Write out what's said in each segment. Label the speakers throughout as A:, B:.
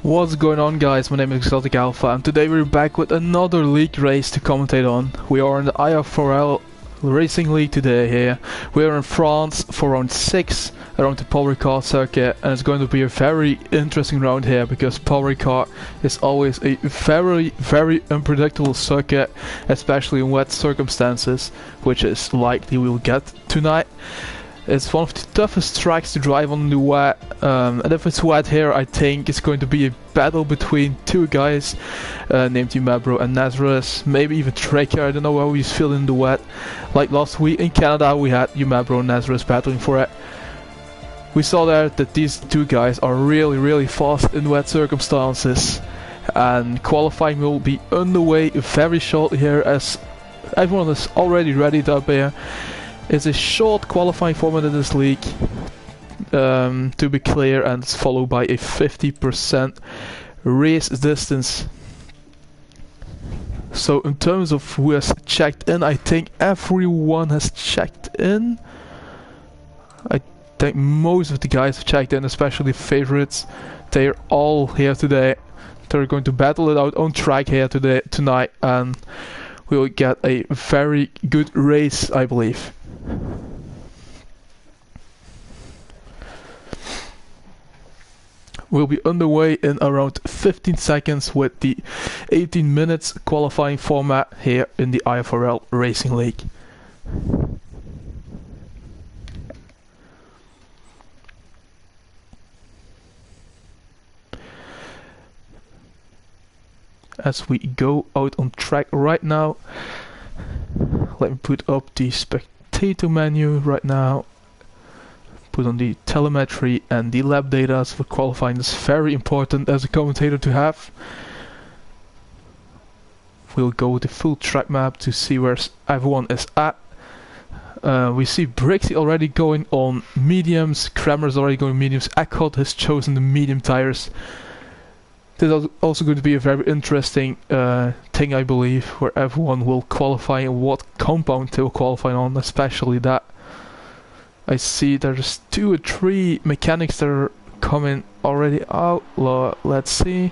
A: What's going on, guys? My name is Exotic Alpha and today we're back with another league race to commentate on. We are in the IFRL Racing League today here. We are in France for round 6 around the Paul Ricard circuit, and it's going to be a very interesting round here because Paul Ricard is always a very unpredictable circuit, especially in wet circumstances, which is likely we'll get tonight. It's one of the toughest tracks to drive on the wet, and if it's wet here, I think it's going to be a battle between two guys named Umabro and Nazareth, maybe even Traker. I don't know how he's feeling in the wet. Like last week in Canada, we had Umabro and Nazareth battling for it. We saw there that these two guys are really fast in wet circumstances, and qualifying will be underway very shortly here as everyone is already ready up here. It's a short qualifying format in this league, to be clear, and it's followed by a 50% race distance. So in terms of who has checked in, I think everyone has checked in. I think most of the guys have checked in, especially favorites. They're all here today. They're going to battle it out on track here tonight, and we'll get a very good race, I believe. We'll be underway in around 15 seconds with the 18 minutes qualifying format here in the IFRL Racing League. As we go out on track right now, let me put up the spectator menu right now. Put on the telemetry and the lap data for qualifying. It's very important as a commentator to have. We'll go with the full track map to see where everyone is at. We see Brixie already going on mediums, Kramer's already going mediums, Eckhart has chosen the medium tires. This is also going to be a very interesting thing, I believe, where everyone will qualify and what compound they will qualify on, especially that. I see there's 2 or 3 mechanics that are coming already out. Let's see.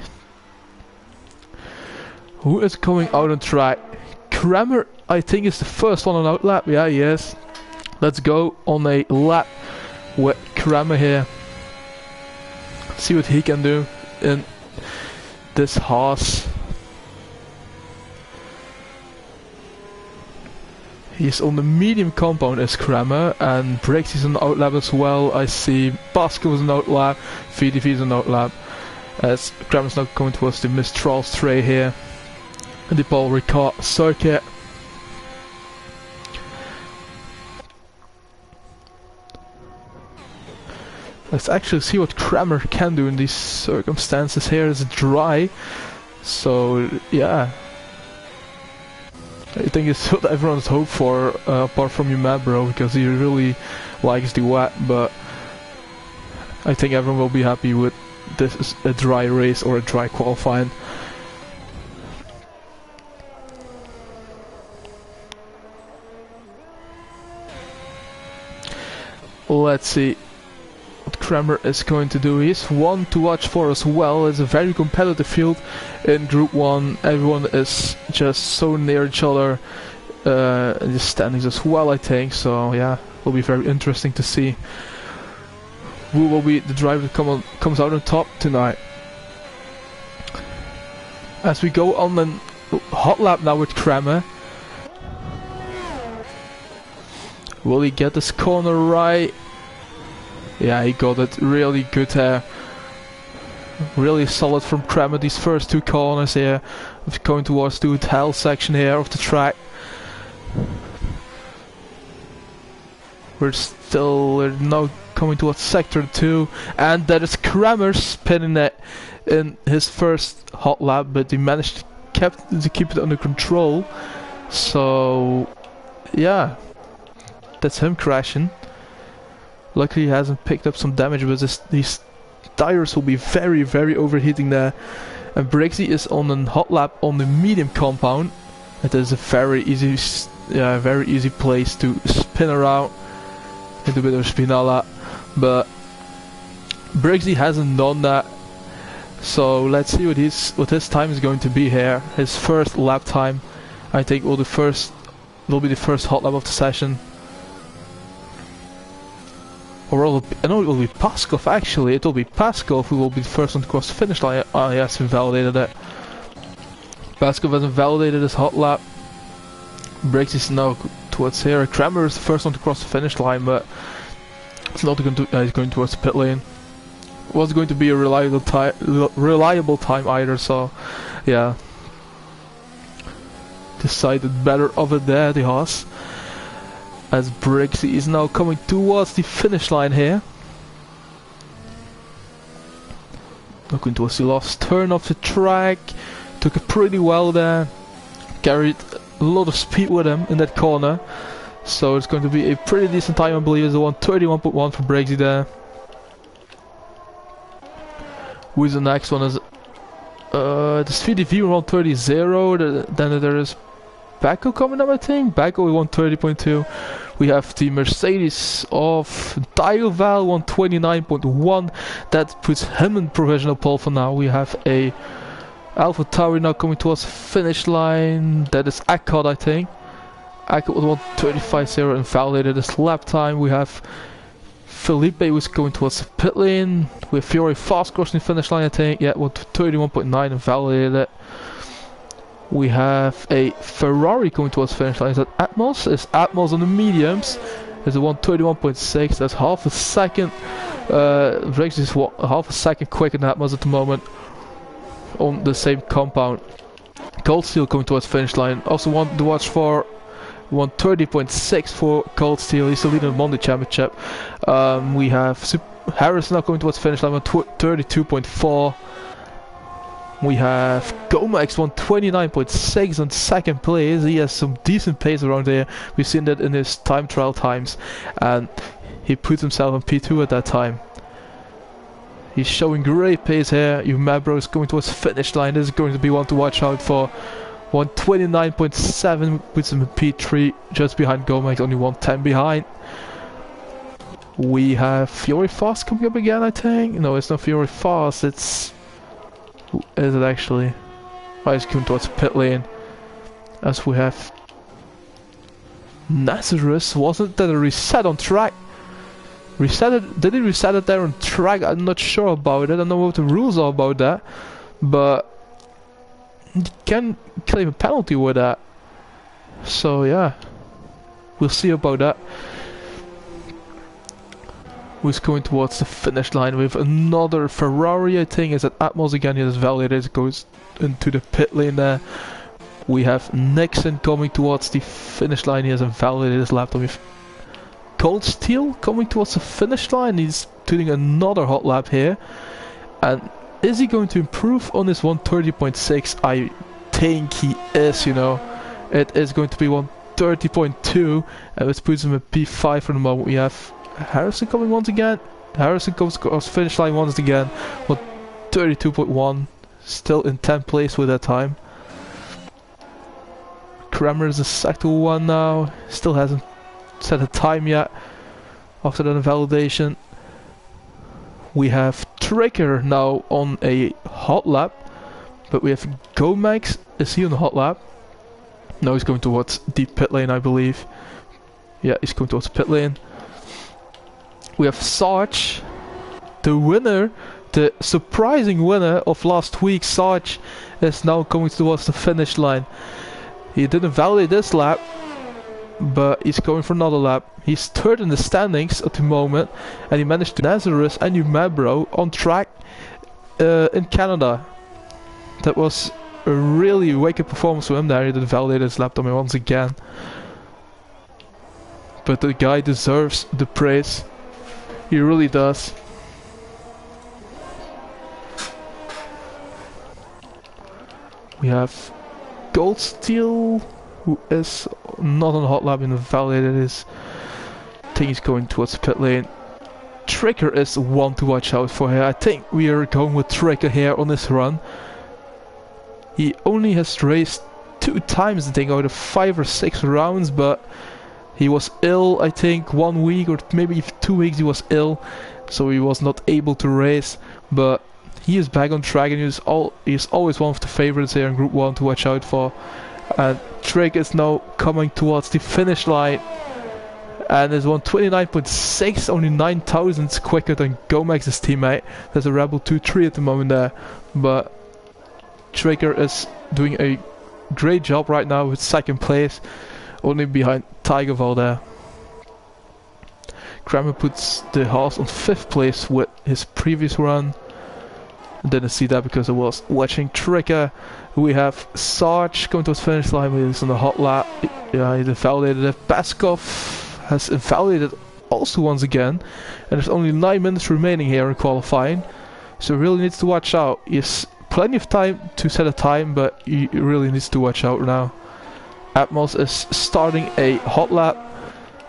A: Who is coming out on track? Kramer, I think, is the first one on out lap. Yeah, he is. Let's go on a lap with Kramer here. See what he can do in this horse. He's on the medium compound as Kramer, and Briggs is on the outlap as well. I see Basco is on the outlap, VDV is on the outlap, as Kramer's now coming towards the Mistral Stray here in the Paul Ricard circuit. Let's actually see what Kramer can do in these circumstances. Here it's dry, so yeah. I think it's what everyone's hoped for, apart from Umabro, because he really likes the wet, but I think everyone will be happy with this is a dry race or a dry qualifying. Let's see what Kramer is going to do. He's one to watch for as well. It's a very competitive field in Group 1. Everyone is just so near each other in the standings as well, I think. So yeah, will be very interesting to see who will be the driver that comes out on top tonight. As we go on the hot lap now with Kramer. Will he get this corner right? Yeah, he got it really good here. Really solid from Kramer, these first 2 corners here. Going towards the hell section here of the track. We're now coming towards sector 2, and that is Kramer spinning it in his first hot lap, but he managed to keep it under control. So yeah, that's him crashing. Luckily he hasn't picked up some damage, but these tires will be very overheating there. And Brixie is on a hot lap on the medium compound. It is a very easy place to spin around into a bit of spinala, but Brixie hasn't done that So let's see what his time is going to be here. His first lap time, I think, will be the first hot lap of the session. Or I know it will be Paskov actually. It will be Paskov who will be the first one to cross the finish line. Oh, he has invalidated it. Paskov has invalidated his hot lap. Briggs is now towards here. Kramer is the first one to cross the finish line, but it's not going to. He's going towards the pit lane. It wasn't going to be a reliable time either. So, yeah. Decided better of it there, the Haas. As Briggs is now coming towards the finish line here. Looking towards the last turn of the track. Took it pretty well there. Carried a lot of speed with him in that corner. So it's going to be a pretty decent time, I believe. It's a 1:31.1 for Briggsy there. Who is the next one? Is this VDV 1:30.0. Then there is Baku coming up, I think. Baku 1:30.2. We have the Mercedes of Dioval 1:29.1. That puts him in provisional pole for now. We have a Alpha Tauri now coming towards the finish line. That is Akkad, I think. Akkad with 1:35.0 invalidated his lap time. We have Felipe who's going towards the pit lane. We have Fiore fast crossing the finish line, I think. Yeah, 1:31.9 invalidated it. We have a Ferrari coming towards the finish line. Is that Atmos? It's Atmos on the mediums. It's a 1:31.6. That's half a second. Briggs is half a second quicker than Atmos at the moment on the same compound. Cold Steel coming towards the finish line. Also want to watch for 1:30.6 for Cold Steel. He's the leader in the Monday Championship. We have Harris now coming towards the finish line on 32.4. We have Gomax 1:29.6 on second place. He has some decent pace around here. We've seen that in his time trial times, and he put himself on P2 at that time. He's showing great pace here. Umabro is going towards the finish line. This is going to be one to watch out for. 1:29.7 puts him in P3, just behind Gomax, only 1:10 behind. We have Fiore Fast coming up again, I think. No, it's not Fiore Fast, it's... Who is it actually? Oh, he's coming towards the pit lane. As we have Nazarus. Wasn't that a reset on track? Reset it? Did he reset it there on track? I'm not sure about it. I don't know what the rules are about that. But you can claim a penalty with that. So yeah. We'll see about that. Who's going towards the finish line with another Ferrari, I think. Is that Atmos again? He has validated, goes into the pit lane there. We have Nixon coming towards the finish line. He has invalidated his lap time with Cold Steel coming towards the finish line. He's doing another hot lap here. And is he going to improve on his 1:30.6? I think he is, you know. It is going to be 1:30.2. And this puts him at P5 for the moment. We have Harrison coming once again. Harrison comes across the finish line once again. 1:32.1. Still in 10th place with that time. Kramer is in sector 1 now. Still hasn't set a time yet after that invalidation. We have Trigger now on a hot lap. But we have Gomax. Is he on the hot lap? No, he's going towards the pit lane, I believe. Yeah, he's going towards the pit lane. We have Sarge, the winner, the surprising winner of last week. Sarge is now coming towards the finish line. He didn't validate this lap, but he's going for another lap. He's third in the standings at the moment, and he managed to Nazarus and Umabro on track in Canada. That was a really wake-up performance for him there. He didn't validate his lap time once again. But the guy deserves the praise. He really does. We have Gold Steel, who is not on the hot lap and validated his thing. He's going towards the pit lane. Trigger is one to watch out for here. I think we are going with Trigger here on this run. He only has raced 2 times, I think, out of 5 or 6 rounds, but he was ill, I think, 1 week or maybe 2 weeks he was ill, so he was not able to race. But He is back on track, and he's always one of the favorites here in Group 1 to watch out for. And Trick is now coming towards the finish line, and is 129.6, only 9 thousandths quicker than Gomex's teammate. There's a Rebel 2-3 at the moment there, but Trigger is doing a great job right now with second place, only behind Tigerval there. Kramer puts the horse on 5th place with his previous run. Didn't see that because I was watching Trigger. We have Sarge going to his finish line. He's on the hot lap. Yeah, he's invalidated it. Peskov has invalidated also once again. And there's only 9 minutes remaining here in qualifying. So he really needs to watch out. He has plenty of time to set a time, but he really needs to watch out now. Atmos is starting a hot lap.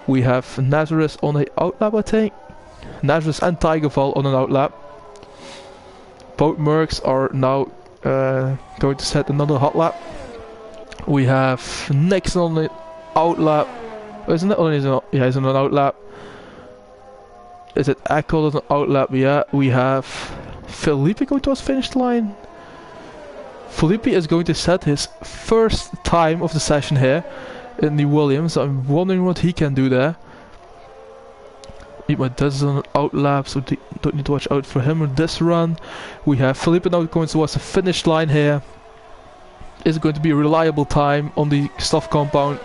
A: We have Nazareth on an outlap, I think. Nazareth and Tigerval on an outlap. Both Mercs are now going to set another hot lap. We have Nixon on the outlap. Isn't it? Oh, yeah, he's on an outlap. Is it Echo on an outlap? Yeah. We have Felipe going to his finish line. Felipe is going to set his first time of the session here in the Williams. I'm wondering what he can do there. But this is on an outlap, so don't need to watch out for him on this run. We have Felipe now going towards the finish line here. Is it going to be a reliable time on the soft compound?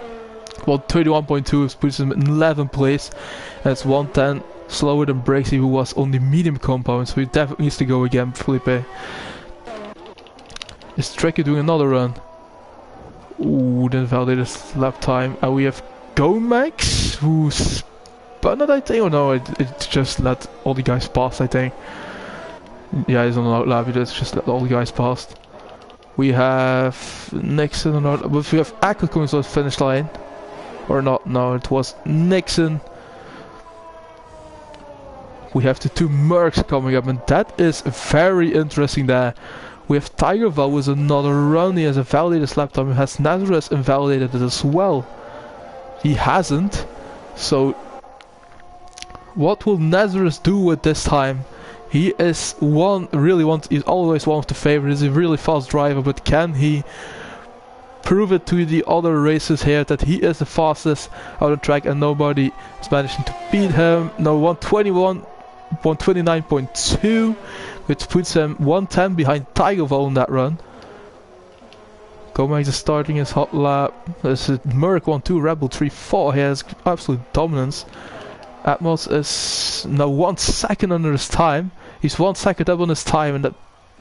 A: Well, 31.2 puts him in 11th place. And it's 110 slower than Brixie, who was on the medium compound, so he definitely needs to go again, Felipe. Is Tricky doing another run? Ooh, then validated lap time. And we have Gomax, who's spun it, I think. Oh no, it just let all the guys pass, I think. Yeah, he's on an outlap, he just let all the guys pass. We have Nixon on our, but we have Ackle coming to the finish line. Or not, no, it was Nixon. We have the 2 Mercs coming up, and that is very interesting there. We have Tigerval with another run. He has a validated lap time. He has Nazareth invalidated it as well. He hasn't. So what will Nazareth do with this time? He is he's always one of the favorites. He's a really fast driver, but can he prove it to the other racers here that he is the fastest out on track and nobody is managing to beat him? No, 129.2, which puts him 110 behind Tigerval in that run. Gomez is starting his hot lap. This is Merc 1-2, Rebel 3-4. He has absolute dominance. Atmos is now 1 second under his time. He's 1 second up on his time, and that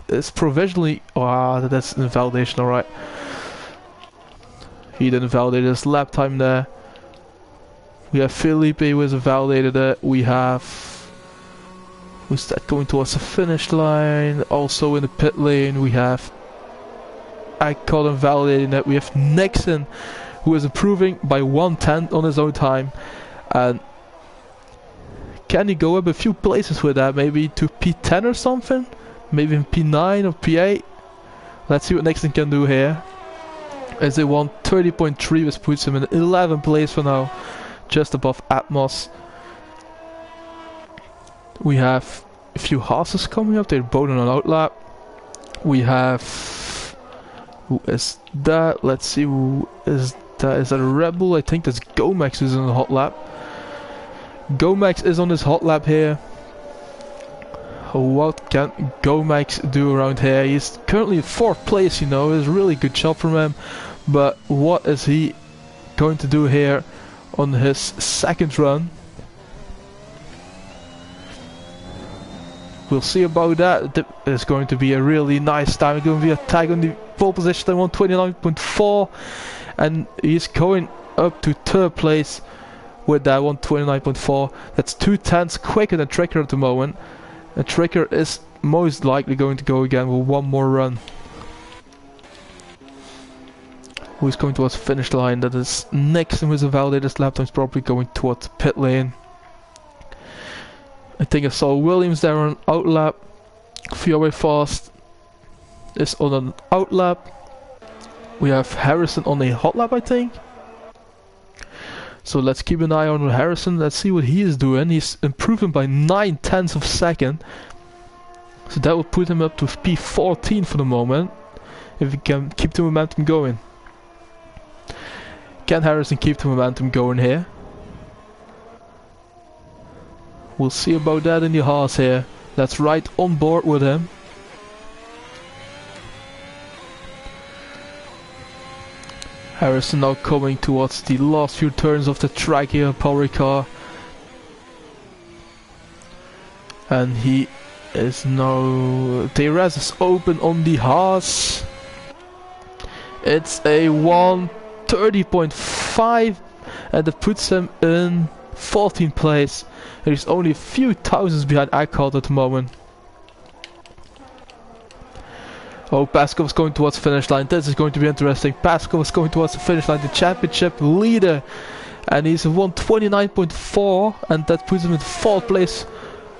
A: is provisionally. Oh, that's invalidation, alright. He didn't validate his lap time there. We have Felipe who has validated it. We have. Who's that going towards the finish line? Also in the pit lane, we have Icon validating it. We have Nixon, who is improving by 1/10 on his own time. And can he go up a few places with that? Maybe to P10 or something? Maybe in P9 or P8? Let's see what Nixon can do here. As they won 30.3, which puts him in 11th place for now, just above Atmos. We have a few horses coming up. They're both on an outlap. We have. Who is that? Let's see who is that. Is that a Rebel? I think that's Gomax who's on the hot lap. Gomax is on his hot lap here. What can Gomax do around here? He's currently in 4th place, you know. It's a really good job from him. But what is he going to do here on his second run? We'll see about that. It's going to be a really nice time. It's going to be a tag on the pole position at 129.4, and he's going up to 3rd place with that 129.4. That's 2/10 quicker than Tricker at the moment. And Tricker is most likely going to go again with 1 more run. Who's going towards the finish line? That is Nixon with a validated lap time. Is probably going towards pit lane. I think I saw Williams there on an outlap. Fiore Fast is on an outlap. We have Harrison on a hot lap, I think. So let's keep an eye on Harrison. Let's see what he is doing. He's improving by 9/10 of a second. So that will put him up to P14 for the moment, if he can keep the momentum going. Can Harrison keep the momentum going here? We'll see about that in the Haas here. That's right on board with him. Harrison now coming towards the last few turns of the track here, Paul car. And he is now... DRS is open on the Haas. It's a 1:30.5 and that puts him in 14th place. He's only a few thousands behind Eichholt at the moment. Oh, Pascal is going towards the finish line. This is going to be interesting. Pascal is going towards the finish line, the championship leader. And he's a 1:29.4 and that puts him in 4th place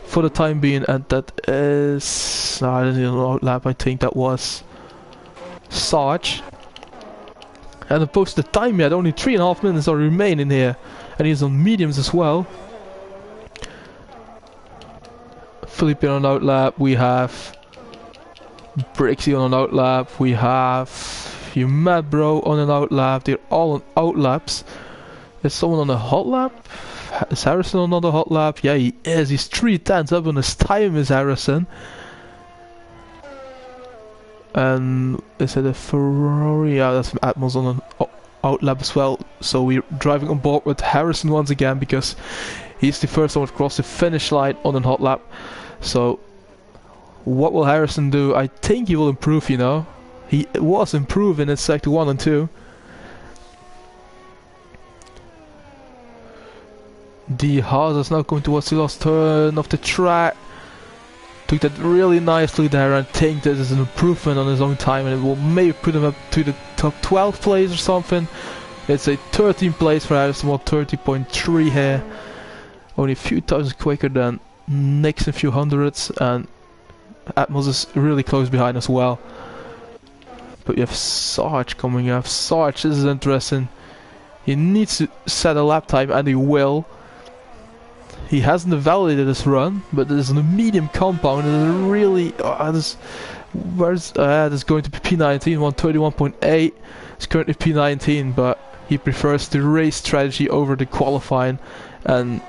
A: for the time being. And that is... I didn't know lap, I think that was Sarge. And opposed to the time yet, only 3.5 minutes are remaining here. And he's on mediums as well. Philippe on an outlap, we have Brixie on an outlap, we have Bro on an outlap, they're all on outlaps. Is someone on a hot lap? Is Harrison on another hot lap? Yeah, he is, he's 3/10 up on his time, is Harrison. And is it a Ferrari? Yeah, that's Atmos on an outlap as well. So we're driving on board with Harrison once again because he's the first one to cross the finish line on a hot lap. So what will Harrison do? I think he will improve, you know. He was improving in sector 1 and 2. The Haas is now going towards the last turn of the track. Took that really nicely there, and I think this is an improvement on his own time, and it will maybe put him up to the top 12 place or something. It's a 13th place for Harrison, 1:30.3 here. Only a few thousand quicker than Nick's, a few hundreds, and Atmos is really close behind as well. But you have Sarge coming up. Sarge, this is interesting. He needs to set a lap time, and he will. He hasn't validated his run, but this is a medium compound, and it's really... this is going to be P19, 1:31.8. It's currently P19, but he prefers the race strategy over the qualifying, and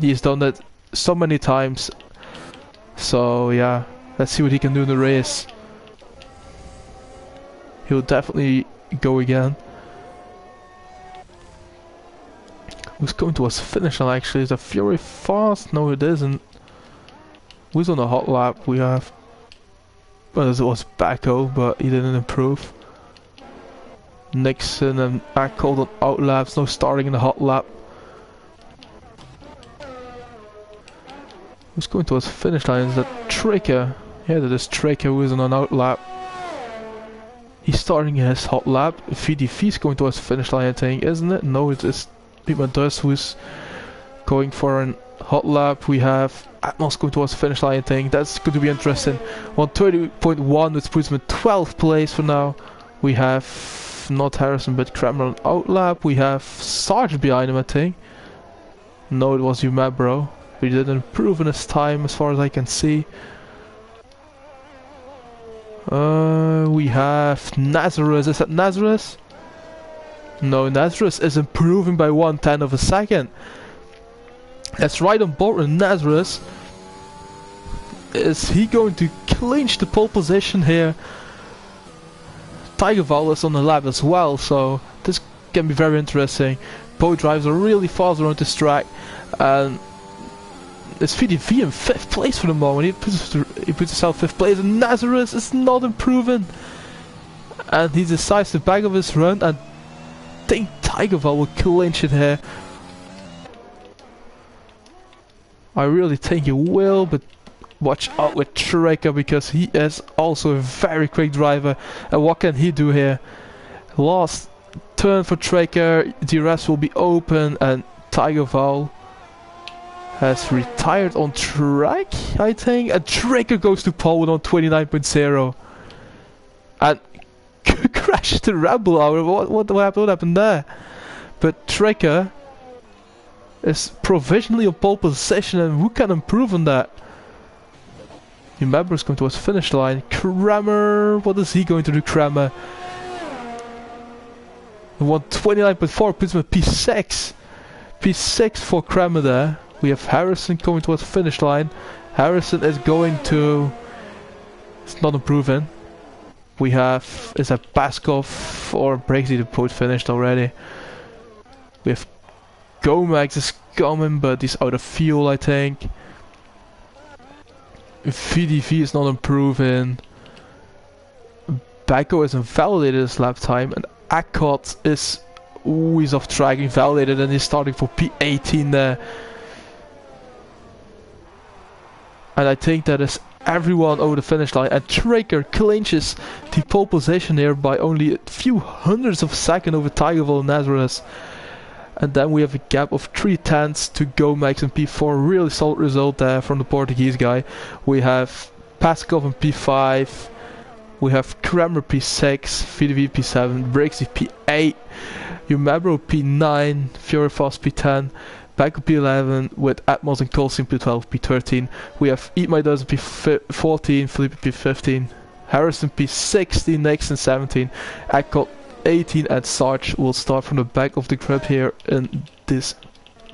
A: he's done that so many times. So yeah, let's see what he can do in the race. He'll definitely go again. Who's going towards the finish line actually? Is that Fury fast? No, it isn't. Who's on a hot lap? We have... well, it was Bacco, but he didn't improve. Nixon and Ackold on out laps, no starting in the hot lap. Who's going towards the finish line? Is that Tricker? Yeah, that is Tricker who is on an out lap. He's starting his hot lap. VDV's going towards the finish line, I think, isn't it? No, it is Pima Dust who's going for an hot lap. We have Atmos going towards the finish line, I think. That's going to be interesting. 1:30.1, which puts him in 12th place for now. We have not Harrison, but Kramer on out lap. We have Sarge behind him, I think. No, it was Bro. He didn't improve in his time as far as I can see. We have Nazareth. Is that Nazareth? No, Nazareth is improving by 1/10 of a second. That's right on board with Nazareth. Is he going to clinch the pole position here? Tiger Val is on the lap as well, so this can be very interesting. Both drivers are really fast around this track, and it's VDV in 5th place for the moment. He puts himself 5th place, and Nazareth is not improving. And he decides to back off his run, and I think Tigerval will clinch it here. I really think he will, but watch out with Trekker because he is also a very quick driver. And what can he do here? Last turn for Trekker, the rest will be open, and Tigerval has retired on track, I think. And Trekker goes to pole on 29.0 and crashes the Rebel hour. What happened there? But Trekker is provisionally on pole position, and who can improve on that? Remember, is going towards finish line. Kramer, what is he going to do, Kramer? 129.4 puts him at P6. P6 for Kramer there. We have Harrison coming towards finish line. Harrison is going to... It's not improving. We have... Is that Paskov or Brexit the boat finished already? We have Gomax is coming, but he's out of fuel, I think. VDV is not improving. Bako is invalidated his lap time, and Akkot is... Ooh, he's off track, invalidated, and he's starting for P18 there. And I think that is everyone over the finish line. And Traeger clinches the pole position here by only a few hundredths of a second over Tigerville and Nazareth. And then we have a gap of 3/10 to Gomax and P4. Really solid result there from the Portuguese guy. We have Paskov in P5. We have Kramer P6, VDV P7, Brixie P8, Umabro P9, Furifoss P10, Bako P11 with Atmos and Colson P12, P13. We have Eat My Dozen P14, Felipe P15, Harrison P16, Nixon 17, Akkot 18, and Sarge will start from the back of the grid here in this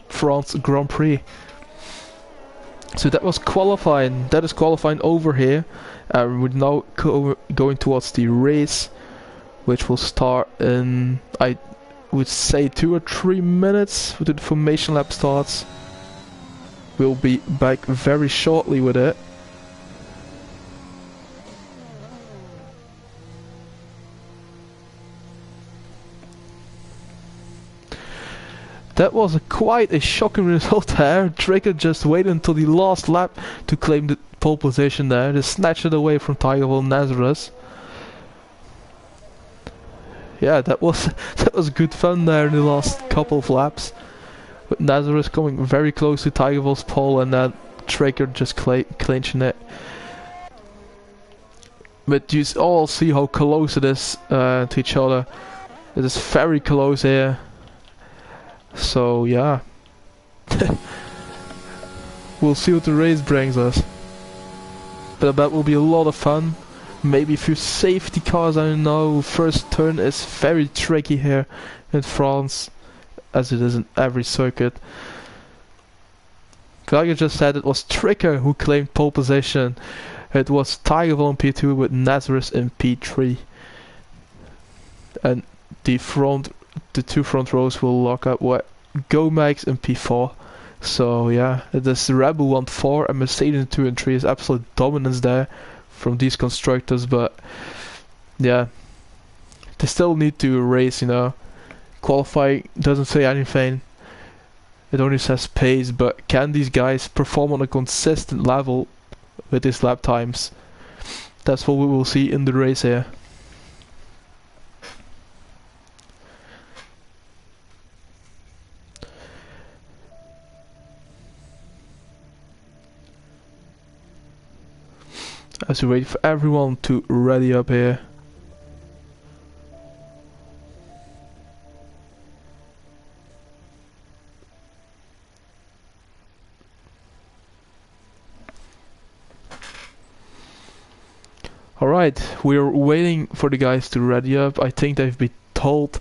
A: France Grand Prix. So that was qualifying. That is qualifying over here. We're now going towards the race, which will start in, I would say, 2 or 3 minutes with the formation lap starts. We'll be back very shortly with it. That was quite a shocking result there. Traeger just waited until the last lap to claim the pole position there. They snatched it away from Tigerville and Nazareth. Yeah, that was good fun there in the last couple of laps. With Nazareth coming very close to Tigerville's pole and then Traeger just clinching it. But you all see how close it is to each other. It is very close here. So yeah, we'll see what the race brings us. But that will be a lot of fun. Maybe a few safety cars, I don't know. First turn is very tricky here in France, as it is in every circuit. But like I just said, it was Traeger who claimed pole position. It was Tigerville in P2 with Nazareth in P3. And the two front rows will lock up with Gomax in P4. So yeah, this Rebel 1-4 and Mercedes 2 and 3 is absolute dominance there from these constructors, but yeah, they still need to race, you know. Qualifying doesn't say anything. It only says pace, but can these guys perform on a consistent level with these lap times? That's what we will see in the race here. As we wait for everyone to ready up here. Alright, we're waiting for the guys to ready up. I think they've been told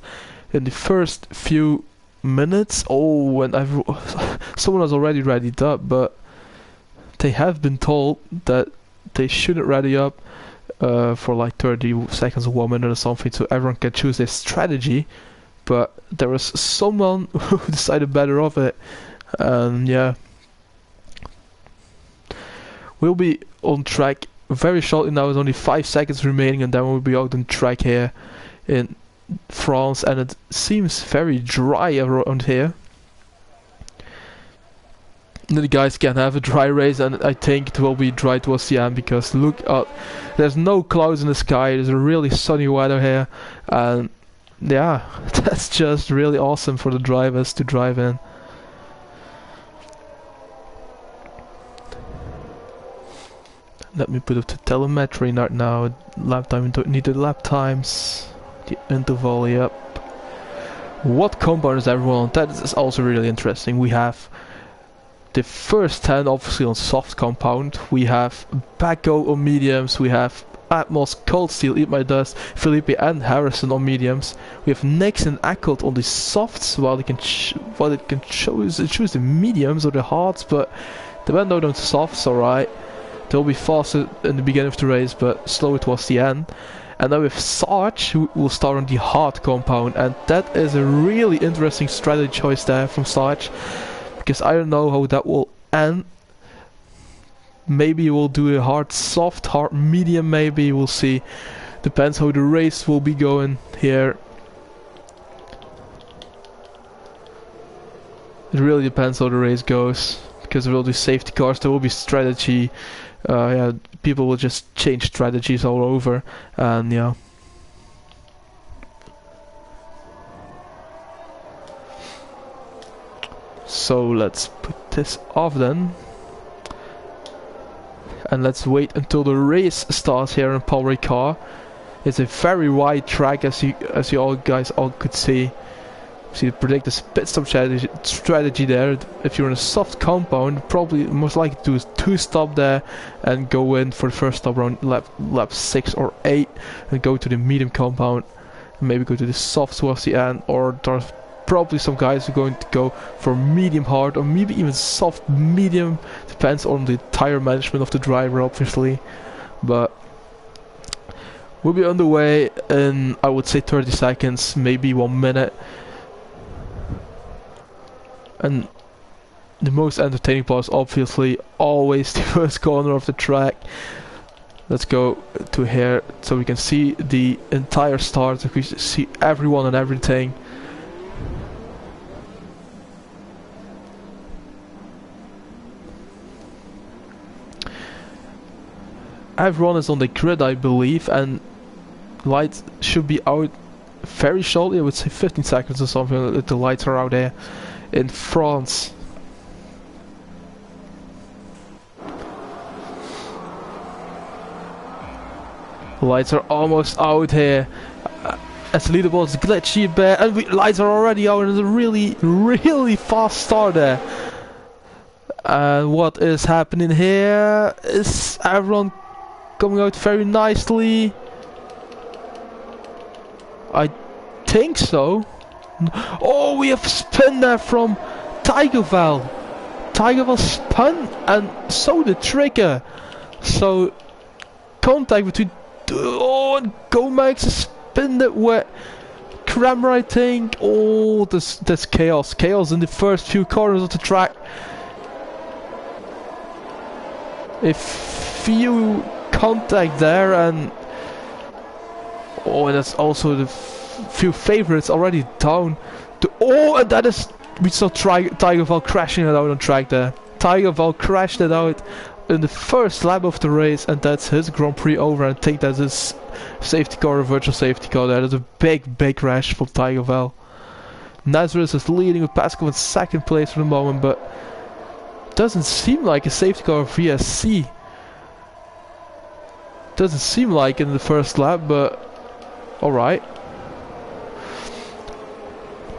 A: in the first few minutes. Oh, and someone has already readied up, but they have been told that they shouldn't ready up for like 30 seconds or 1 minute or something, so everyone can choose their strategy. But there was someone who decided better of it, and yeah, we'll be on track very shortly now. There's only 5 seconds remaining, and then we'll be out on track here in France, and it seems very dry around here. The guys can have a dry race, and I think it will be dry towards the end, because look up, there's no clouds in the sky. There's a really sunny weather here, and yeah, that's just really awesome for the drivers to drive in. Let me put up the telemetry right now. Lap time, we don't need the lap times. The interval, yep. What compound is everyone on? That is also really interesting. We have the first 10 obviously on soft compound. We have Baco on mediums, we have Atmos, Cold Steel, Eat My Dust, Felipe and Harrison on mediums. We have Nix and Echoed on the softs, while they can choose the mediums or the hards, but they went out on softs, alright. They'll be faster in the beginning of the race, but slower towards the end. And then we have Sarge, who will start on the hard compound, and that is a really interesting strategy choice there from Sarge, because I don't know how that will end. Maybe we'll do a hard soft, hard medium, maybe, we'll see. Depends how the race will be going here. It really depends how the race goes, because there will be safety cars, there will be strategy. Yeah, people will just change strategies all over, and yeah. So let's put this off then. And let's wait until the race starts here in Paul Ricard. It's a very wide track, as you all guys could see. See the predicted pit stop strategy there. If you're in a soft compound, probably most likely to do is 2-stop there and go in for the first stop around lap 6 or 8, and go to the medium compound and maybe go to the soft towards the end, or there's probably some guys who are going to go for medium hard or maybe even soft medium, depends on the tire management of the driver obviously. But we'll be on the way in, I would say, 30 seconds, maybe 1 minute. And the most entertaining part is obviously always the first corner of the track. Let's go to here so we can see the entire start, so we see everyone and everything. Everyone is on the grid, I believe, and lights should be out very shortly. I would say 15 seconds or something if the lights are out there in France. The lights are almost out here. As the leaderboard is glitchy a bit, and lights are already out, and it's a really fast start there. And what is happening here? Is everyone coming out very nicely? I think so. Oh, we have spin there from Tigerval. Tigerval spun, and so the trigger. So contact between and Gomax spin it with Kramer, I think. Oh, that's chaos. Chaos in the first few corners of the track. A few contact there, and oh, that's also the few favorites already down. And that is, we saw Tigerval crashing it out on track there. Tigerval crashed it out in the first lap of the race, and that's his Grand Prix over. I think that's his safety car, a virtual safety car there. That's a big crash from Tigerval. Nazareth is leading with Pascal in second place for the moment, but doesn't seem like a safety car VSC. Doesn't seem like in the first lap, but alright.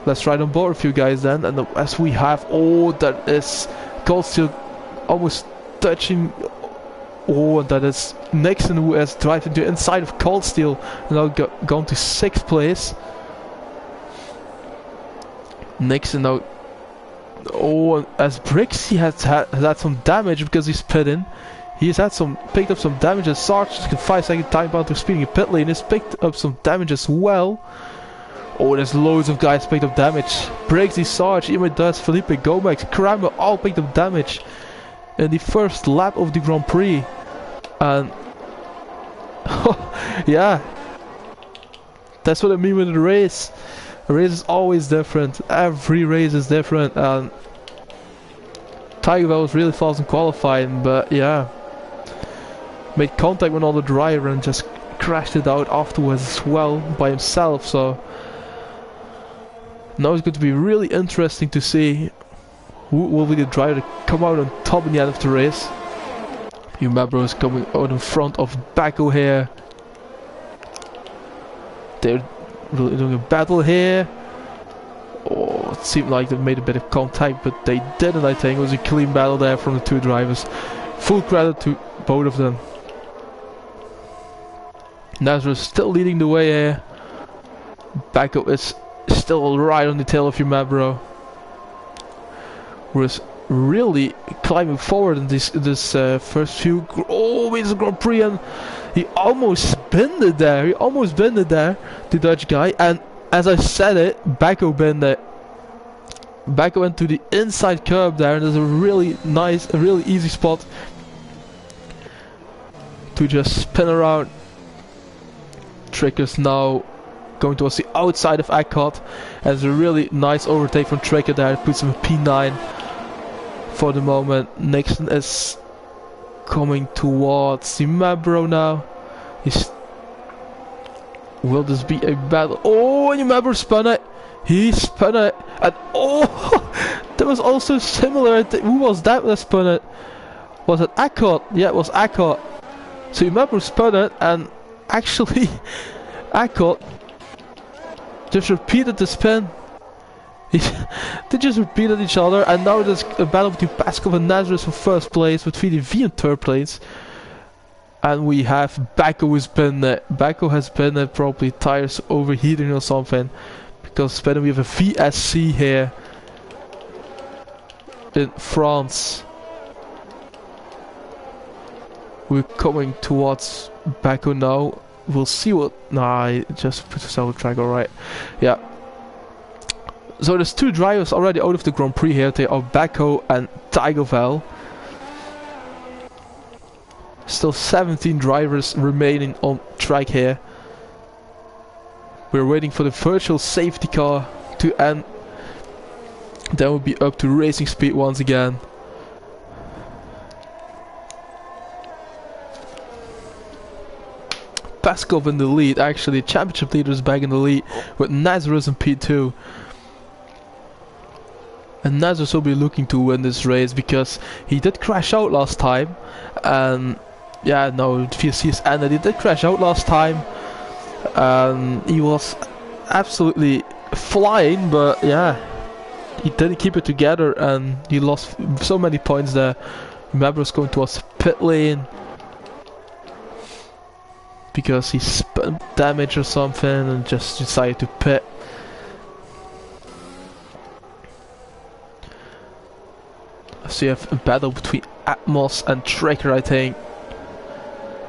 A: Let's ride on board with you guys then, and as we have, that is Cold Steel almost touching, and that is Nixon, who has driven to inside of Cold Steel and now gone to 6th place. Nixon now, as Brixie has had some damage because he's pitting. He's picked up some damage, as Sarge took a 5-second time bound to speeding in pit lane. He's picked up some damage as well. There's loads of guys picked up damage. Brixie, Sarge, Ime Dust, Felipe, Gomax, Kramer all picked up damage in the first lap of the Grand Prix. And yeah, that's what I mean with the race. A race is always different. Every race is different, and Tigerval was really fast in qualifying, but yeah, made contact with another driver and just crashed it out afterwards as well by himself. So now it's going to be really interesting to see who will be the driver to come out on top in the end of the race. Umabro is coming out in front of Baco here. They're really doing a battle here. Oh, it seemed like they made a bit of contact, but they didn't, I think. It was a clean battle there from the two drivers. Full credit to both of them. Nazareth still leading the way here. Backo is still right on the tail of Yumabro. Was really climbing forward in this first few. Oh, it's a Grand Prix, and he almost spinned it there. The Dutch guy. And as I said it, Backo binned it. Backo went to the inside curb there, and there's a really nice, a really easy spot to just spin around. Tricker's now going towards the outside of Eckhart. There's a really nice overtake from Tricker there. It puts him at P9 for the moment. Nixon is coming towards the Mabro now. Will this be a battle? Oh, and Mabro spun it. He spun it. And oh, that was also similar. Who was that spun it? Was it Eckhart? Yeah, it was Eckhart. So Mabro spun it, and actually Eckhart just repeated the spin. They just repeated each other, and now there's a battle between Paskov and Nazareth for first place, with VDV in third place. And we have Backo who's been Backo has been probably tires overheating or something, because then we have a VSC here in France. We're coming towards Backo now. We'll see what. Nah, I just put yourself on track, alright. Yeah. So there's two drivers already out of the Grand Prix here. They are Backo and Tigervel. Still 17 drivers remaining on track here. We're waiting for the virtual safety car to end. Then we'll be up to racing speed once again. Paskov in the lead, actually. Championship leader is back in the lead with Nazareth in P2. And Nazareth will be looking to win this race because he did crash out last time. And yeah, no, VSC is ended. He did crash out last time. He was absolutely flying, but yeah, he didn't keep it together and he lost so many points there. Remember, was going towards pit lane because he spun damage or something and just decided to pit. So you have a battle between Atmos and Tracker, I think.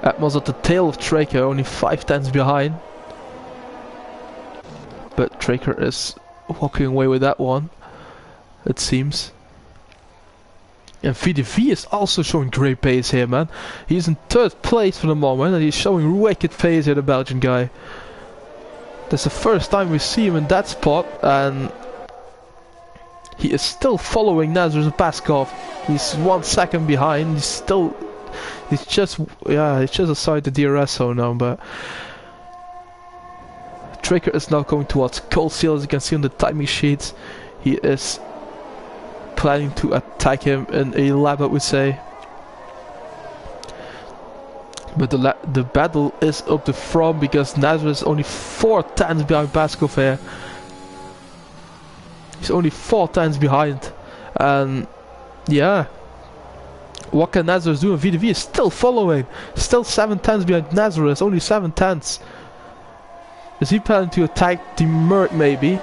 A: Atmos at the tail of Tracker, only 5 tenths behind. But Tracker is walking away with that one, it seems. And VDV is also showing great pace here, man. He's in third place for the moment and he's showing wicked pace here, the Belgian guy. That's the first time we see him in that spot, and he is still following Nazareth Paskov. He's 1 second behind. He's just outside the DRS zone now, but Tracker is now going towards Cold Steel, as you can see on the timing sheets. He is planning to attack him in a lap, I would say. But the battle is up the front because Nazareth is only 4 tenths behind Paskov here. He's only 4 tenths behind, and yeah, what can Nazareth do? And VDV is still following, still 7 tenths behind Nazareth, only 7 tenths. Is he planning to attack the Merc maybe?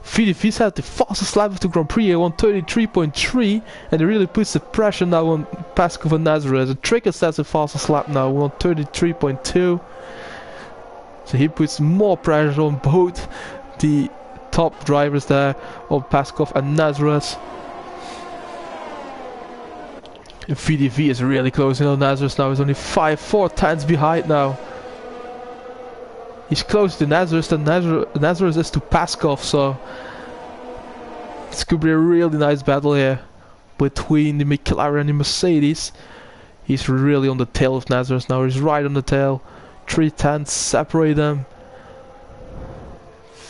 A: VDV's had the fastest lap of the Grand Prix here, 133.3, and it really puts the pressure now on Paskov and Nazareth. The Tricker has the fastest lap now, 133.2. So he puts more pressure on both the top drivers there, on Paskov and Nazareth. And VDV is really closing on Nazareth now. He's only 4 tenths behind now. He's close to Nazareth, and Nazareth is to Paskov, so this could be a really nice battle here between the McLaren and the Mercedes. He's really on the tail of Nazareth now. He's right on the tail. 3 tenths separate them.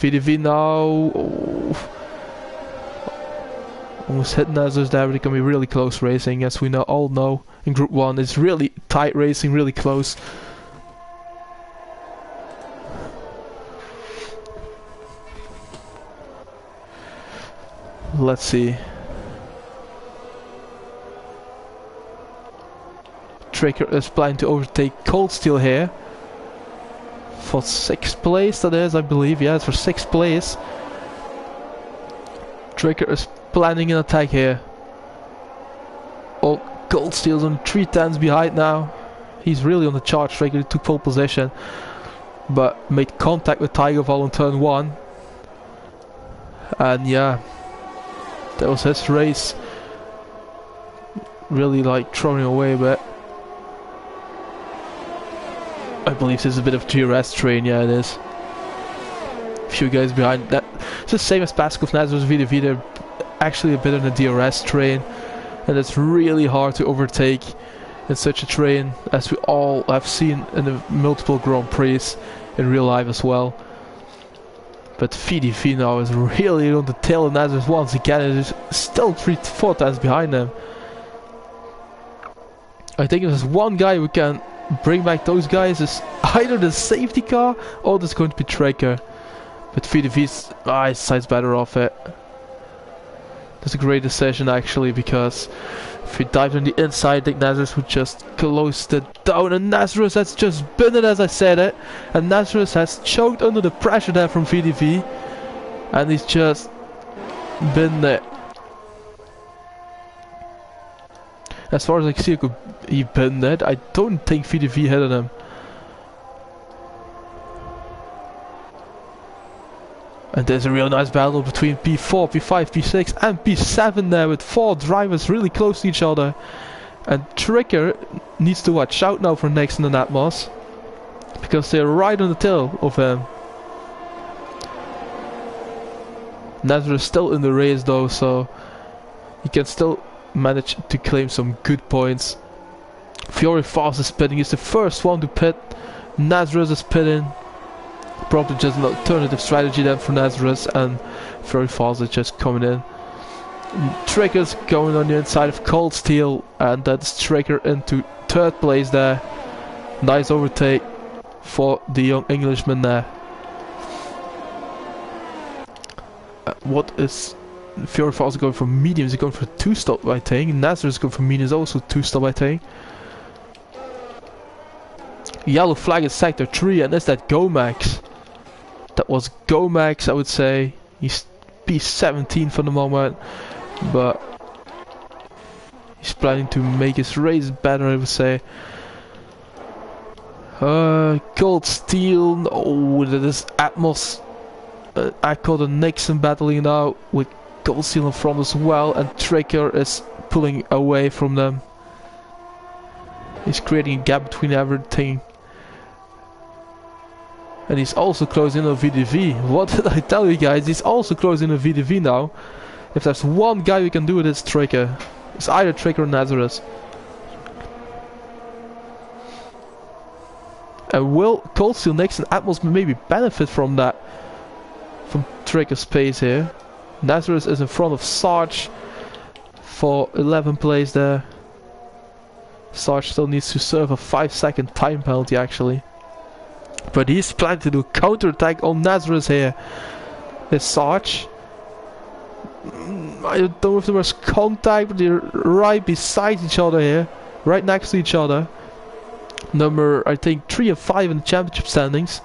A: VDV now. Oh. Almost hit Nazareth there, but it can be really close racing, as we all know. In Group 1, it's really tight racing, really close. Let's see. Tracker is planning to overtake Cold Steel here. For 6th place, that is, I believe. Yeah, it's for 6th place. Tracker is planning an attack here. Oh, Cold Steel's on 3/10 behind now. He's really on the charge. Tracker took pole position, but made contact with Tigerval on turn 1. And yeah, that was his race. Really like throwing away a bit. I believe this is a bit of DRS train, yeah it is. A few guys behind that. It's the same as Pascal Nazar's VDV, they're actually a bit on the DRS train. And it's really hard to overtake in such a train, as we all have seen in the multiple Grand Prix in real life as well. But VDV now is really on the tail of Nazareth once again, and is still 3-4 times behind them. I think if there's one guy who can bring back those guys, is either the safety car or there's going to be Tracker. But VDV's side's better off it. That's a great decision actually, because if he dived on the inside, I think Nazareth would just close it down, and Nazareth has just been it as I said it, and Nazareth has choked under the pressure there from VDV, and he's just been there. As far as I can see, he been it. I don't think VDV hit on him. And there's a real nice battle between P4, P5, P6 and P7 there, with 4 drivers really close to each other. And Tracker needs to watch out now for Nixon and Atmos, because they're right on the tail of him. Nazareth is still in the race though, so he can still manage to claim some good points. Fiore Fast is pitting, he's the first one to pit. Nazareth is pitting. Probably just an alternative strategy then for Nazareth, and very fast is just coming in. Tracker's going on the inside of Cold Steel, and that's Tracker into 3rd place there. Nice overtake for the young Englishman there. What is Fiore Fast going for mediums? He's going for 2-stop, I think. Nazareth's going for mediums, also 2-stop, I think. Yellow flag is sector 3, and is that Gomax? That was Gomax, I would say. He's P17 for the moment, but he's planning to make his race better, I would say. Cold Steel, no, that is Atmos. Echo and Nixon battling now with Cold Steel in front as well, and Tracker is pulling away from them. He's creating a gap between everything. And he's also closing on VDV. What did I tell you guys? He's also closing on VDV now. If there's one guy who can do it, it's Tracker. It's either Tracker or Nazareth. And will Cold Steel, Nixon, Atmos maybe benefit from that? From Tracker's pace here. Nazareth is in front of Sarge for 11th place there. Sarge still needs to serve a 5-second time penalty actually. But he's planning to do a counter-attack on Nazareth here. It's Sarge. I don't know if there was contact, but they're right beside each other here. Right next to each other. Number, I think, 3 and 5 in the championship standings.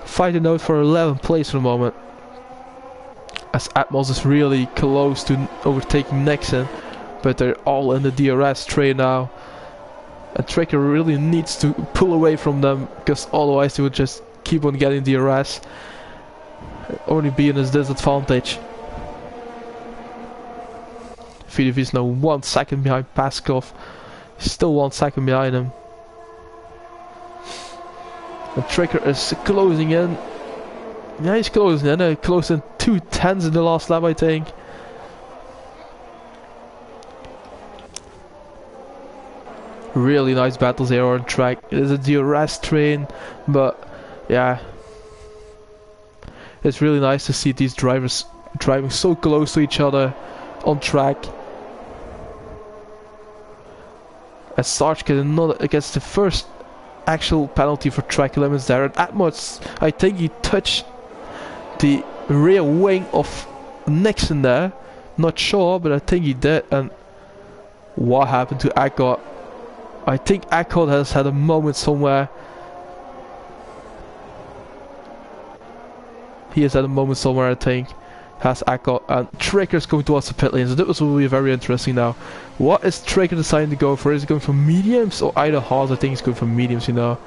A: Fighting out for 11th place for the moment. As Atmos is really close to overtaking Nixon. But they're all in the DRS train now. And Tracker really needs to pull away from them, because otherwise they would just keep on getting DRS. Only be in his disadvantage. VDV is now 1 second behind Paskov. He's still 1 second behind him. And Tracker is closing in. Yeah, he's closing in. Close in 2/10 in the last lap, I think. Really nice battles here on track. It is a DRS train, but yeah, it's really nice to see these drivers driving so close to each other on track. As Sarge gets the first actual penalty for track limits there. And Atmos, I think he touched the rear wing of Nixon there. Not sure, but I think he did. And what happened to Eckhart? I think Eckhart has had a moment somewhere. He has had a moment somewhere, I think. Has Eckhart, and Tricker's going towards the pit lane, so this will be very interesting now. What is Tricker deciding to go for? Is he going for mediums or either hards? I think he's going for mediums, you know.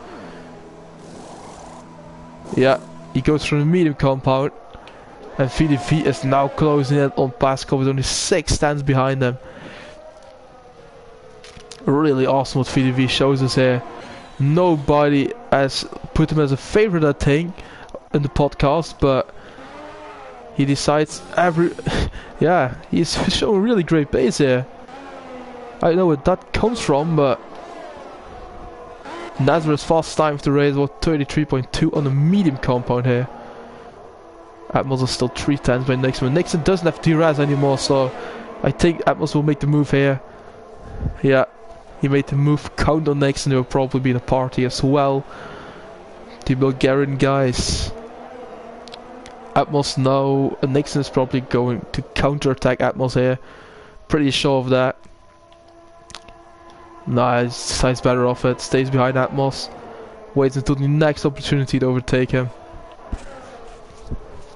A: Yeah, he goes for the medium compound. And VDV is now closing in on Pascal with only 6 stands behind them. Really awesome what VDV shows us here. Nobody has put him as a favorite, I think, in the podcast, but he decides yeah, he's showing really great pace here. I don't know where that comes from, but Nazareth's fast time of the race was 33.2 on the medium compound here. Atmos is still 3 times by Nixon, but Nixon doesn't have DRS anymore, so I think Atmos will make the move here. Yeah, he made the move. Count on Nixon, he will probably be in a party as well. The Bulgarian guys. Atmos now, and Nixon is probably going to counter-attack Atmos here. Pretty sure of that. Nice, decides better off it, stays behind Atmos. Waits until the next opportunity to overtake him.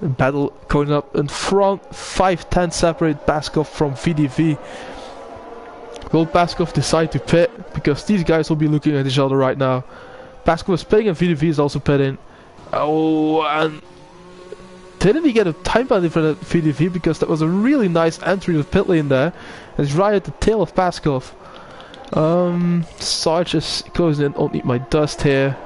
A: Battle going up in front, 5-10 separate Baskov from VDV. Will Baskov decide to pit? Because these guys will be looking at each other right now. Baskov is pitting and VDV is also pitting. Oh, and didn't he get a time penalty for the VDV? Because that was a really nice entry to the pit lane there. It's right at the tail of Baskov. Sarge is closing in on Eat My Dust here.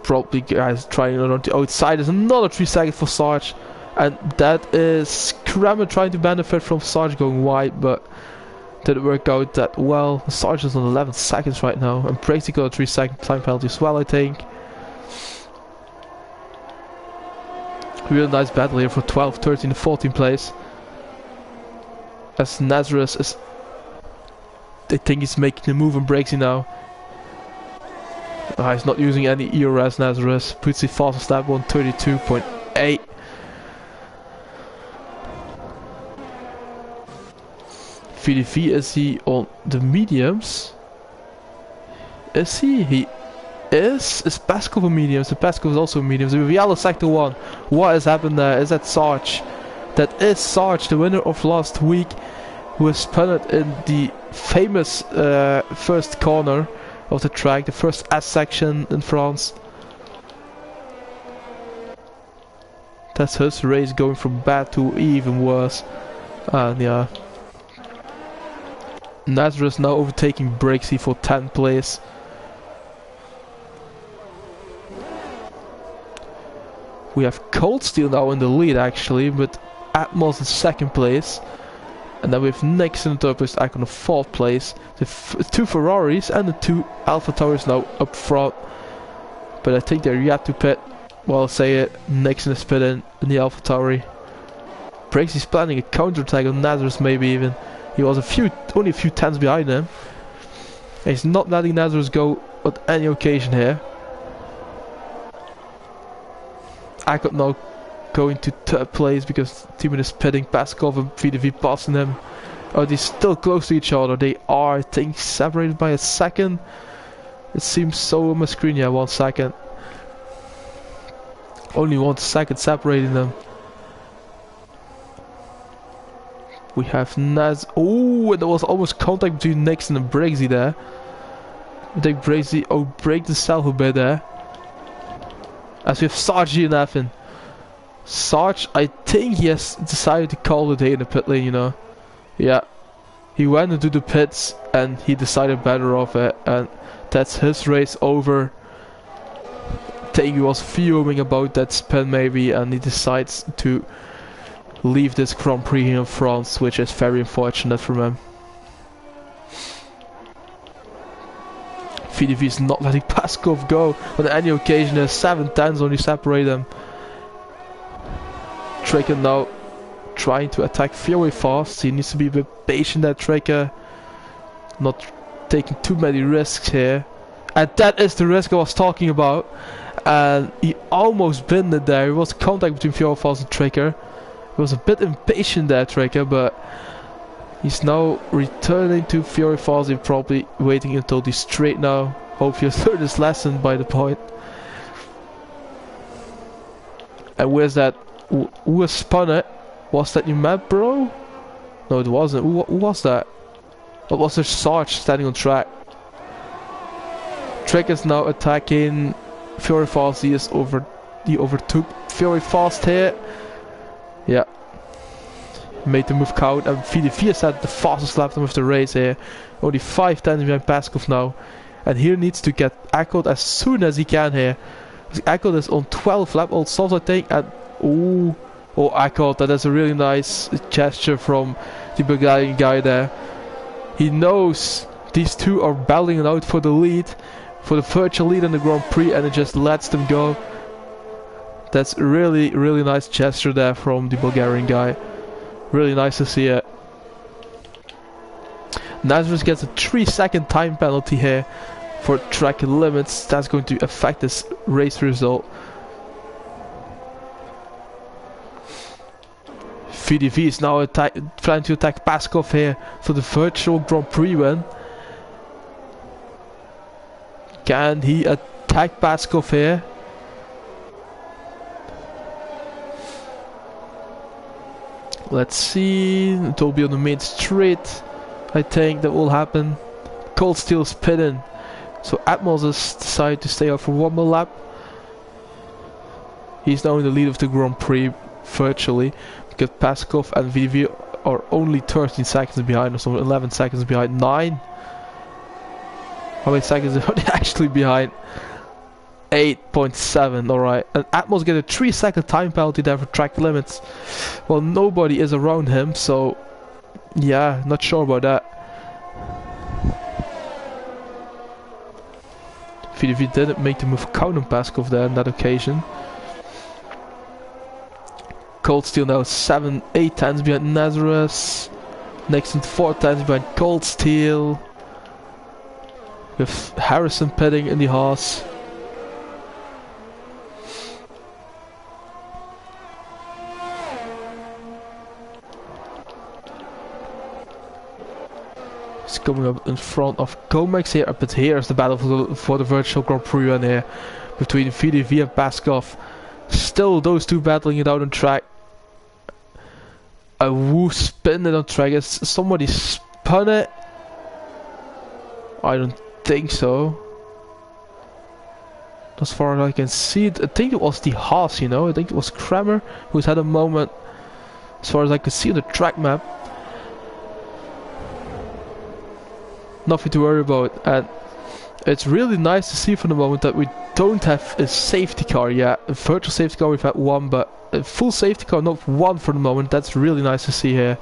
A: Probably guys trying it on the outside. There's another 3 seconds for Sarge. And that is Kramer trying to benefit from Sarge going wide, but didn't work out that well. Sarge is on 11 seconds right now. And Brexit got a 3-second time penalty as well, I think. Real nice battle here for 12, 13 and 14 place. As Nazareth is, I think he's making the move and breaks it now. He's not using any ERS. Nazareth puts the fastest lap 132.8. VDV, is he on the mediums? Is he? He is. Is Pascal on mediums? The Pascal is also on mediums. The yellow sector 1. What has happened there? Is that Sarge? That is Sarge, the winner of last week, who was spun in the famous first corner of the track, the first S section in France. That's his race going from bad to even worse. And yeah, Nazareth now overtaking Brexy for 10th place. We have Cold Steel now in the lead actually, but Atmos in 2nd place. And then we have Nixon in 3rd place, Icon in 4th place. The 2 Ferraris and the 2 Alpha Towers now up front. But I think they're yet to pit. Well, I'll say it, Nixon is pitting in the Alpha Tauri. Brexy's planning a counter-attack on Nazareth maybe even. He was only a few tenths behind him. And he's not letting Nazareth go on any occasion here. Icon now going to 3rd place because Timon is pitting. Paskov and VDV passing him. Oh, they're still close to each other. They are, I think, separated by a second. It seems so on my screen. Yeah, 1 second. Only 1 second separating them. We have Naz. Oh, and there was almost contact between Nixon and Brexy there. I think Brexy break himself a bit there. As we have Sarge and Effin. Sarge, I think he has decided to call the day in the pit lane, you know. Yeah. He went into the pits and he decided better off it. And that's his race over. I think he was fuming about that spin maybe, and he decides to leave this Grand Prix here in France, which is very unfortunate for him. VDV is not letting Paskov go on any occasion. There's 7 tenths only separate them. Traker now trying to attack Fury fast. He needs to be a bit patient, that Traker. Not taking too many risks here. And that is the risk I was talking about. And he almost binned it there. It was contact between Fury fast and Traker. He was a bit impatient there, Tracker, but he's now returning to Fury Falls. He's probably waiting until he's straight now. Hope he has learned his lesson by the point. And where's that? Who has spun it? Was that your map, bro? No, it wasn't. Who was that? Or was there Sarge standing on track? Trick is now attacking Fury Falls. He overtook Fury Fast here. Yeah. Made the move count, and VDV has had the fastest lap time of the race here. Only 5 tenths behind Paskov now. And here needs to get echoed as soon as he can here. Echoed is on 12 lap old softs, I think, and echoed. That is a really nice gesture from the Bulgarian guy there. He knows these two are battling it out for the lead, for the virtual lead in the Grand Prix, and it just lets them go. That's really nice gesture there from the Bulgarian guy. Really nice to see it. Nazareth gets a 3-second time penalty here for track limits. That's going to affect this race result. VDV is now trying to attack Paskov here for the virtual Grand Prix win. Can he attack Paskov here? Let's see. It will be on the main straight. I think that will happen. Cold Steel's pitting. So Atmos has decided to stay out for one more lap. He's now in the lead of the Grand Prix virtually, because Paskov and VDV are only 13 seconds behind, or so 11 seconds behind. 9. How many seconds are they actually behind? 8.7. Alright. And Atmos get a 3-second time penalty there for track limits. Well, nobody is around him, so yeah, not sure about that. VDV didn't make the move count on Paskov there on that occasion. Cold Steel now 8 tenths behind Nazareth. Next and 4 tenths behind Cold Steel. With Harrison pitting in the Haas. He's coming up in front of Comex here, but here's the battle for the virtual Grand Prix run here between VDV and Paskov. Still those two battling it out on track. A woo spin it on track. Is somebody spun it? I don't think so. As far as I can see, I think it was the Haas, you know. I think it was Kramer who's had a moment, as far as I could see on the track map. Nothing to worry about, and it's really nice to see for the moment that we don't have a safety car yet. A virtual safety car we've had one, but a full safety car not one for the moment. That's really nice to see here.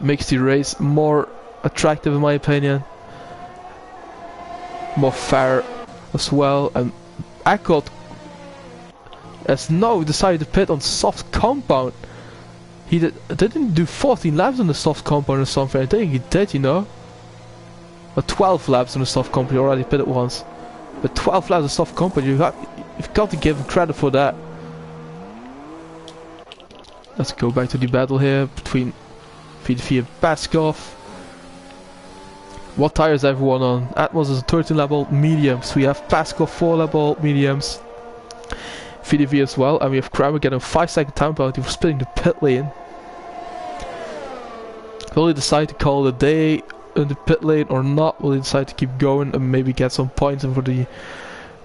A: Makes the race more attractive in my opinion. More fair as well. And Eckhout has now decided to pit on soft compound. He didn't do 14 laps on the soft compound or something. I think he did, you know. Or 12 laps on the soft compound. He already pitted once. But 12 laps on soft compound, you've got to give him credit for that. Let's go back to the battle here between VDV and Paskov. What tires is everyone on? Atmos is a 13 lap old mediums. We have Paskov 4 lap old mediums. VDV as well, and we have Kramer getting a 5-second time penalty for splitting the pit lane. Will he decide to call it a day in the pit lane or not? Will he decide to keep going and maybe get some points in for the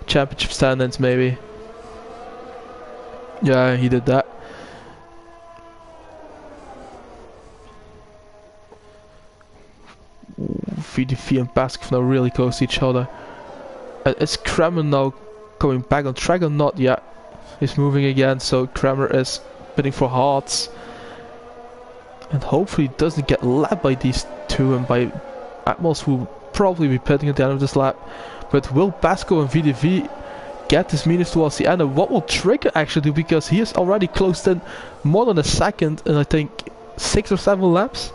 A: championship standings maybe? Yeah, he did that. VDV and Paskov now really close to each other. And is Kramer now coming back on track or not yet? He's moving again, so Kramer is bidding for hearts. And hopefully he doesn't get lapped by these two, and by Atmos, who will probably be pitting at the end of this lap. But will Paskov and VDV get this meters towards the end? And what will Trigger actually do? Because he has already closed in more than a second in I think 6 or 7 laps.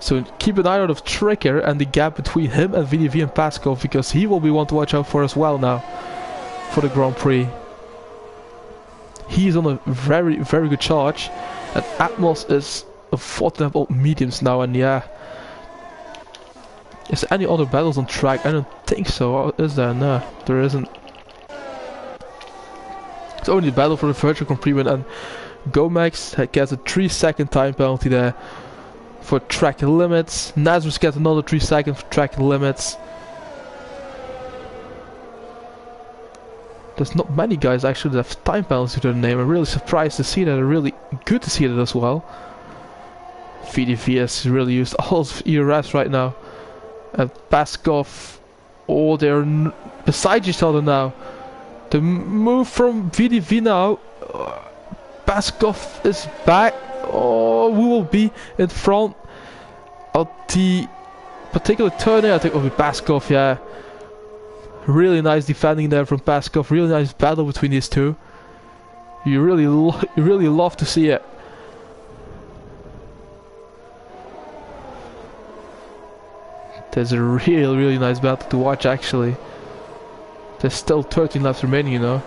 A: So keep an eye out of Trigger and the gap between him and VDV and Paskov, because he will be one to watch out for as well now for the Grand Prix. He's on a very good charge, and Atmos is a 14 mediums now, and yeah. Is there any other battles on track? I don't think so, is there? No, there isn't. It's only a battle for the virtual Grand Prix win, and Gomax gets a 3-second time penalty there for track limits. Nazareth gets another 3 seconds for track limits. There's not many guys actually that have time penalties to their name. I'm really surprised to see that, and really good to see that as well. VDV has really used all of ERS right now. And Baskov, oh, they're beside each other now. The move from VDV now. Baskov is back. Oh, we will be in front of the particular turn here. I think it will be Baskov, yeah. Really nice defending there from Baskov. Really nice battle between these two. You really love to see it. There's a really nice battle to watch actually. There's still 13 laps remaining, you know.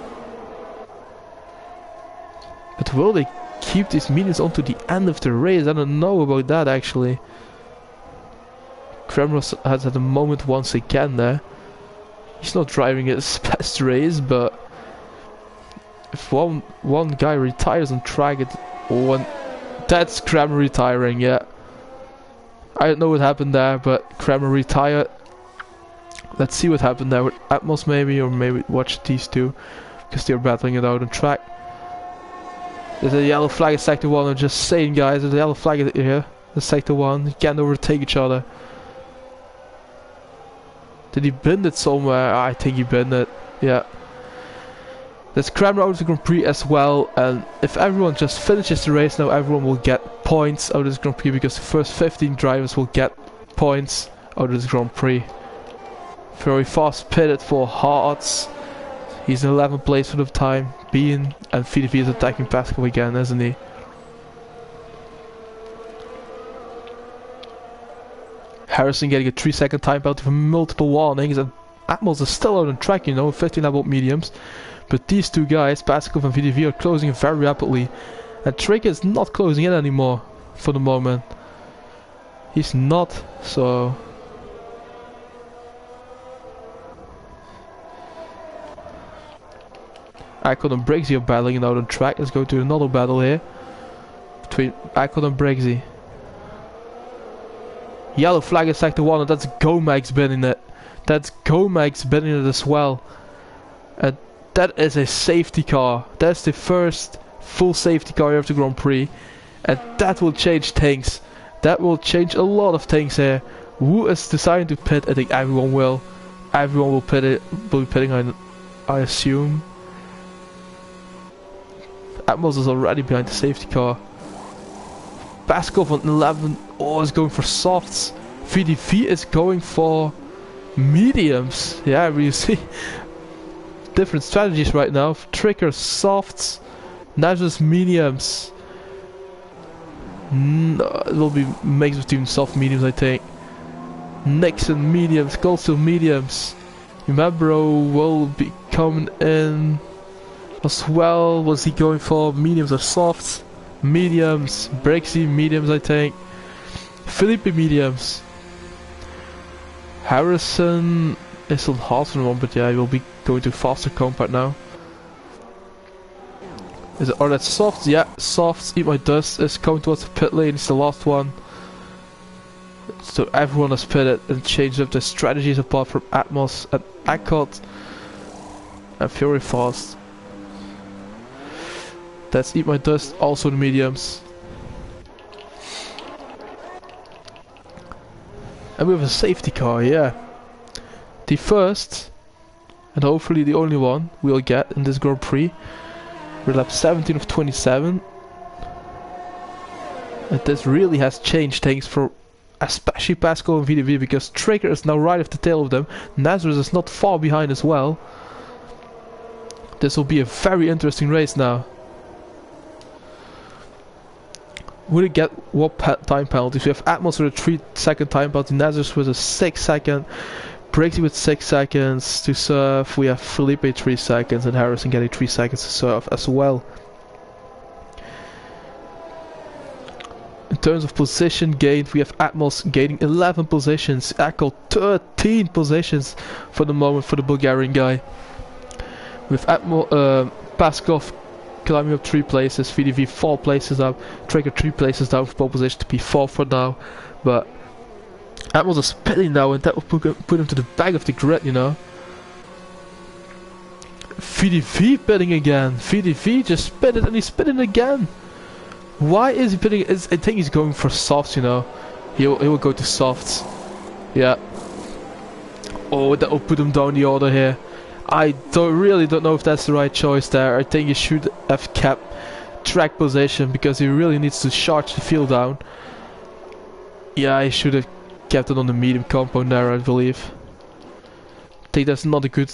A: But will they keep these mediums onto the end of the race? I don't know about that actually. Kremros has had a moment once again there. He's not driving his best race, but if one guy retires on track, that's Kramer retiring, yeah. I don't know what happened there, but Kramer retired. Let's see what happened there with Atmos maybe, or maybe watch these two, because they're battling it out on track. There's a yellow flag at sector 1, I'm just saying guys, there's a yellow flag here, in sector 1, you can't overtake each other. Did he bend it somewhere? I think he bent it, yeah. There's Kramer out of the Grand Prix as well, and if everyone just finishes the race now, everyone will get points out of this Grand Prix, because the first 15 drivers will get points out of this Grand Prix. Very fast pitted for Hearts. He's in 11th place for the time being, and VDV is attacking Pascal again, isn't he? Harrison getting a 3-second time penalty for multiple warnings, and Atmos is still out on track, you know, 15 level mediums. But these two guys, Pascal and VDV, are closing very rapidly, and Trick is not closing in anymore for the moment. He's not, so... Icon and Briggsy are battling it out on track. Let's go to another battle here between Icon and Briggsy. Yellow flag in sector 1, and that's Gomax binning it. That's Gomax binning it as well. And that is a safety car. That's the first full safety car of the Grand Prix. And that will change things. That will change a lot of things here. Who is deciding to pit? I think everyone will. Everyone will pit it. Will be pitting, I assume. Atmos is already behind the safety car. Baskov on 11. Oh, is going for softs. VDV is going for mediums. Yeah, we see different strategies right now. Trigger softs. Now just mediums. No, it will be mix between soft mediums, I think. Nixon mediums, Goldstone mediums. Remembro will be coming in as well. Was he going for mediums or softs? Mediums. Brixie mediums, I think. Felipe mediums. Harrison is on harder one, but yeah, he will be going to faster compact now. Is it, or that's softs? Yeah, softs. Eat My Dust is coming towards the pit lane. It's the last one. So everyone has pitted and changed up their strategies apart from Atmos and Akkot and Fury Fast. That's Eat My Dust, also the mediums. And we have a safety car, yeah. The first, and hopefully the only one we'll get in this Grand Prix. We're lap 17 of 27. And this really has changed things for especially Pascal and VDV, because Trigger is now right off the tail of them. Nazareth is not far behind as well. This will be a very interesting race now. Will it get what time penalties? We have Atmos with a 3-second time penalty, Nazareth with a 6-second, Brixie with 6 seconds to serve. We have Felipe 3 seconds and Harrison getting 3 seconds to serve as well. In terms of position gained, we have Atmos gaining 11 positions, Echo 13 positions for the moment for the Bulgarian guy. With Paskov climbing up 3 places, VDV 4 places up, Traeger 3 places down for pole position to P4 for now. But Atmos is spinning now, and that will put him to the back of the grid, you know. VDV pitting again. VDV just spin it and he's spinning again. Why is he pitting? I think he's going for softs, you know. He will go to softs. Yeah. Oh, that will put him down the order here. I really don't know if that's the right choice there. I think he should have kept track position because he really needs to charge the field down. Yeah, he should have kept it on the medium compound there, I believe. I think that's not a good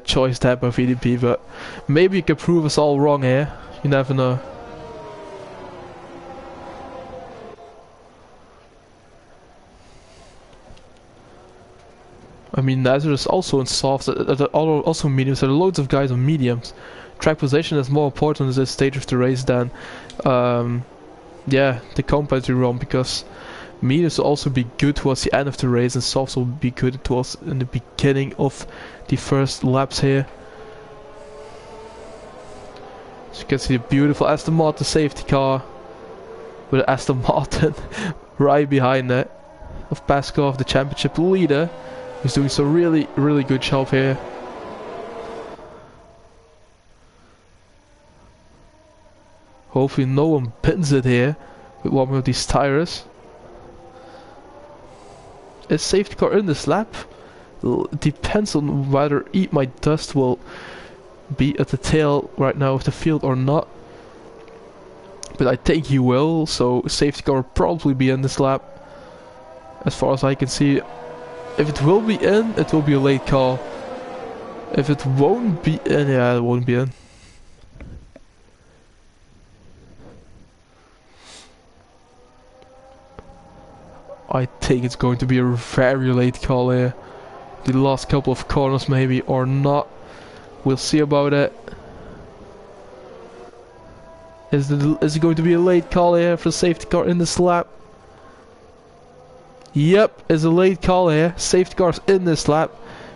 A: choice there by VDP, but maybe he can prove us all wrong here. You never know. I mean, Nazar is also in softs, also mediums. There are loads of guys on mediums. Track position is more important at this stage of the race than, yeah, the compounds we run, because mediums will also be good towards the end of the race, and softs will be good towards in the beginning of the first laps here. So you can see a beautiful Aston Martin safety car with Aston Martin right behind it of Paskov, the championship leader. He's doing some really good job here. Hopefully no one pins it here with one of these tires. Is safety car in this lap? It depends on whether Eat My Dust will be at the tail right now of the field or not. But I think he will, so safety car will probably be in this lap. As far as I can see. If it will be in, it will be a late call. If it won't be in, yeah, it won't be in. I think it's going to be a very late call here. The last couple of corners maybe, or not. We'll see about it. Is it going to be a late call here for the safety car in this lap? Yep, it's a late call here. Safety cars in this lap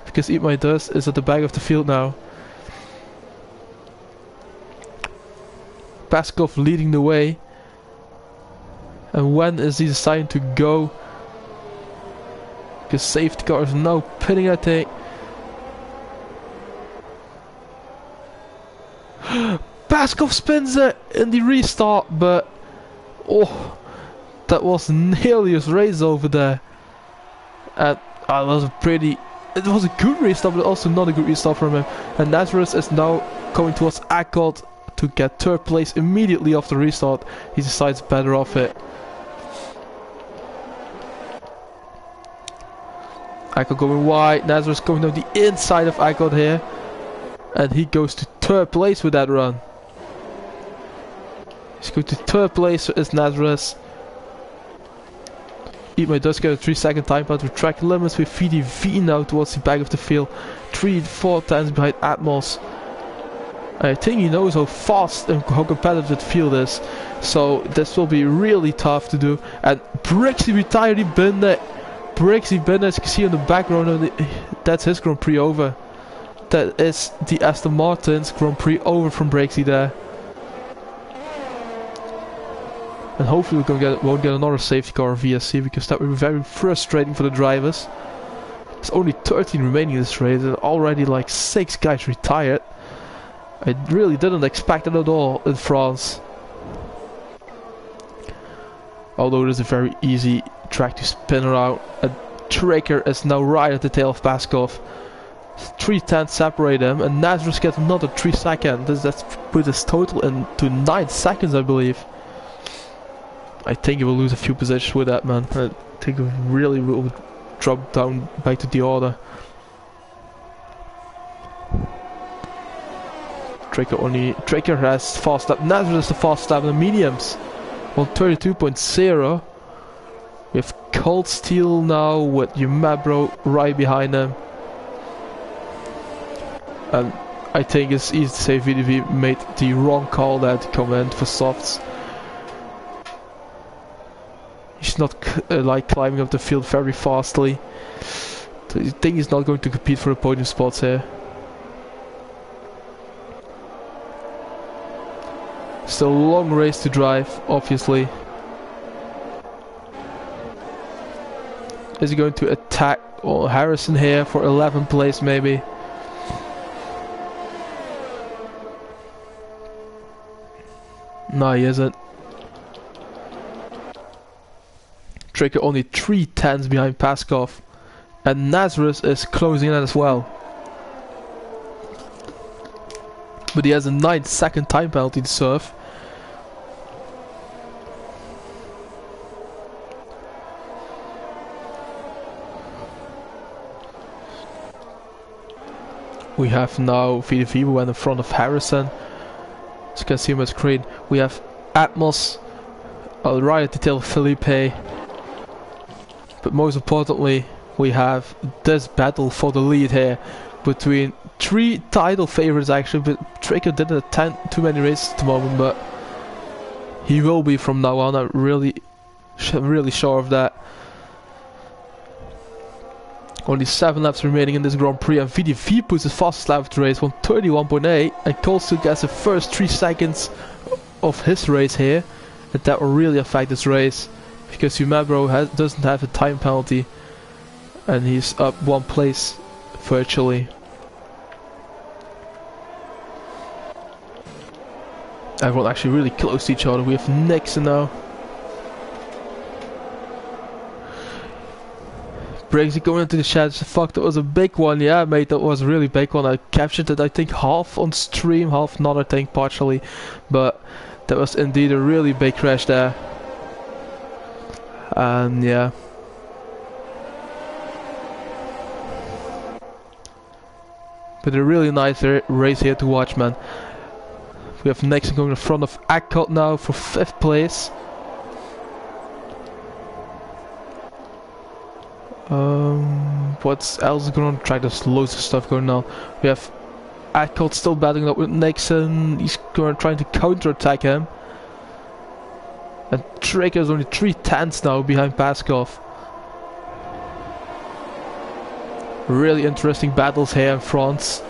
A: because Eat My Dust is at the back of the field now. Paskov leading the way. And when is he deciding to go? Because safety car is now pitting, I think. Paskov spins it in the restart, but oh, that was nearly his race over there. And it was a good restart, but also not a good restart from him. And Nazareth is now coming towards Akkad to get 3rd place immediately after restart. He decides better off it. Akkad going wide, Nazareth going down the inside of Akkad here. And he goes to 3rd place with that run. He's going to 3rd place is Nazareth. Eat My Dust get a 3-second time out with track limits with VDV now towards the back of the field. 3-4 times behind Atmos. I think he knows how fast and how competitive the field is. So this will be really tough to do. And Brixie retired, he been there. Brixie been there, as you can see in the background. That's his Grand Prix over. That is the Aston Martin's Grand Prix over from Brixie there. And hopefully we won't get another safety car or VSC, because that would be very frustrating for the drivers. There's only 13 remaining in this race and already like 6 guys retired. I really didn't expect it at all in France. Although it is a very easy track to spin around. And Traeger is now right at the tail of Paskov. 3/10 separate them, and Nazareth gets another 3 seconds. That's put his total into 9 seconds, I believe. I think he will lose a few positions with that, man. I think he really will drop down back to the order. Traeger has fast lap. Nazareth is the fast lap in the mediums. 132.0. We have Cold Steel now with Yumabro right behind him. And I think it's easy to say VDV made the wrong call there to come in for softs. he's not like climbing up the field very fastly. So I think he's not going to compete for the podium spots here. Still a long race to drive, obviously. Is he going to attack Harrison here for 11th place maybe? No, he isn't. Tricker only 3 tenths behind Paskov. And Nazareth is closing in as well. But he has a 9-second time penalty to serve. We have now Vivo in front of Harrison. As you can see on my screen, we have Atmos, right at the tail of Felipe. But most importantly, we have this battle for the lead here between 3 title favorites actually. But Tricker didn't attend too many races at the moment, but he will be from now on. I'm really sure of that. Only 7 laps remaining in this Grand Prix, and VDV puts his fastest lap of the race, 1:31.8, and Cole still gets the first 3 seconds of his race here, and that will really affect this race, because Umabro doesn't have a time penalty, and he's up 1 place virtually. Everyone actually really close to each other. We have Nixon now. Briggsy going into the shadows. Fuck, that was a big one. Yeah, mate, that was a really big one. I captured it, I think, half on stream, half not, I think, partially. But that was indeed a really big crash there. And yeah. But a really nice race here to watch, man. We have Nixon going in front of Akkot now for 5th place. What else is going on? Track, there's loads of stuff going on. We have Akkot still battling up with Nixon. He's trying to counter-attack him. And Tricker is only 3 tenths now behind Paskov. Really interesting battles here in France.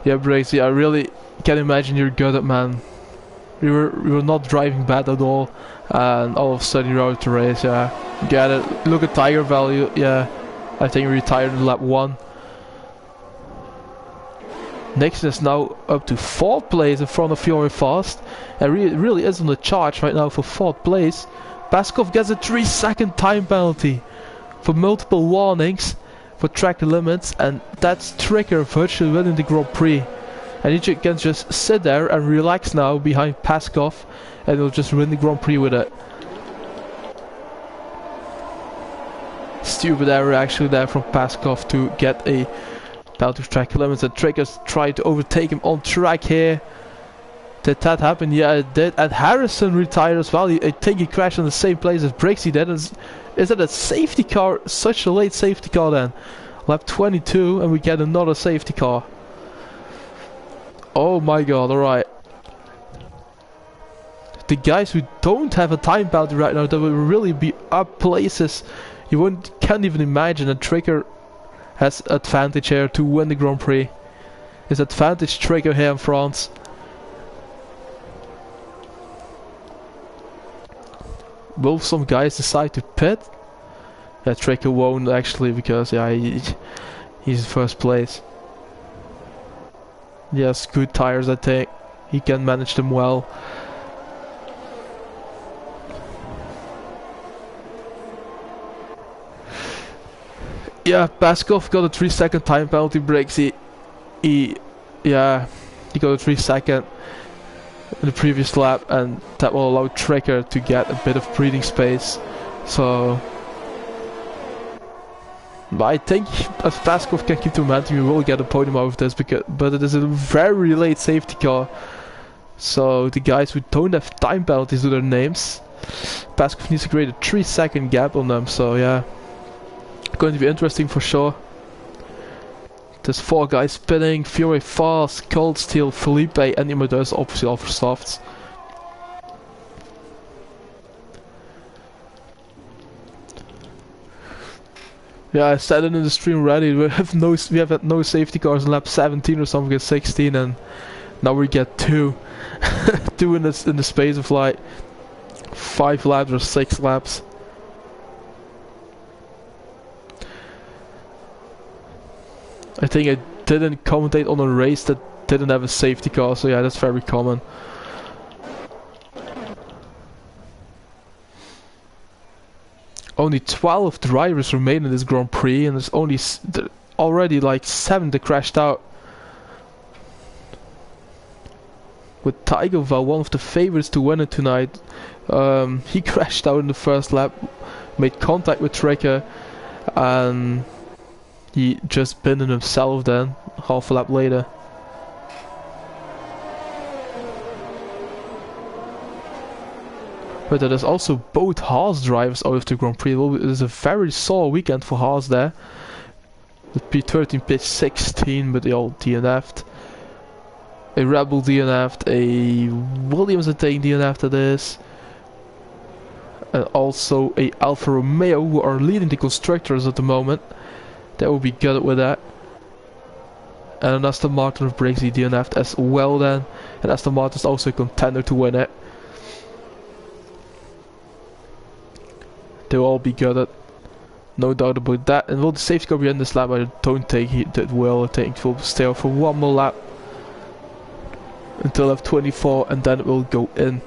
A: Yeah, Bracey, I really can imagine you're good at, man. We were not driving bad at all, and all of a sudden you're out to race. Yeah, get it. Look at tire value. Yeah, I think we retired in lap 1. Nixon is now up to 4th place in front of Fiore Fast, and really is on the charge right now for 4th place. Paskov gets a 3-second time penalty for multiple warnings for track limits, and that's Tricker virtually winning the Grand Prix. And he can just sit there and relax now behind Paskov, and he'll just win the Grand Prix with it. Stupid error actually there from Paskov to get a penalty for track limits, and Tricker's trying to overtake him on track here. Did that happen? Yeah, it did. And Harrison retired as well. I think he crashed in the same place as Brixie did. Is that a safety car? Such a late safety car then. Lap 22, and we get another safety car. Oh my god, alright. The guys who don't have a time penalty right now, that will really be up places. You can't even imagine that Tricker has advantage here to win the Grand Prix. His advantage Tricker here in France. Will some guys decide to pit? Yeah, Tricker won't actually, because yeah, he's in 1st place. Yes, good tires, I think. He can manage them well. Yeah, Paskov got a 3-second time penalty breaks. He got a 3-second in the previous lap, and that will allow Tricker to get a bit of breathing space. So, but I think if Paskov can keep the momentum, we will get a podium out of this, but it is a very late safety car. So the guys who don't have time penalties to their names, Paskov needs to create a 3-second gap on them. So yeah, going to be interesting for sure. There's 4 guys spinning: Fury Fast, Cold Steel, Felipe, and Imadus, obviously all for softs. Yeah, I said it in the stream already. We have had no safety cars in lap 17 or something at 16, and now we get two, two in the space of like 5 laps or 6 laps. I think I didn't commentate on a race that didn't have a safety car, so yeah, that's very common. Only 12 drivers remain in this Grand Prix, and there's only already like 7 that crashed out. With Tiger Val, one of the favorites to win it tonight, he crashed out in the first lap, made contact with Trekker, and he just pinned himself then, half a lap later. But there is also both Haas drivers out of the Grand Prix. It is a very sore weekend for Haas there. The P13 pitched 16, but they all DNF'd. A Red Bull DNF'd, a Williams I think DNF'd that is. And also a Alfa Romeo, who are leading the constructors at the moment. They will be good with that. And an Aston Martin of Briggsy DNF'd as well then. And Aston Martin is also a contender to win it. They'll all be good at, no doubt about that. And will the safety car be in this lap? I don't think it will. I think it will stay out for one more lap until F24, and then it will go in,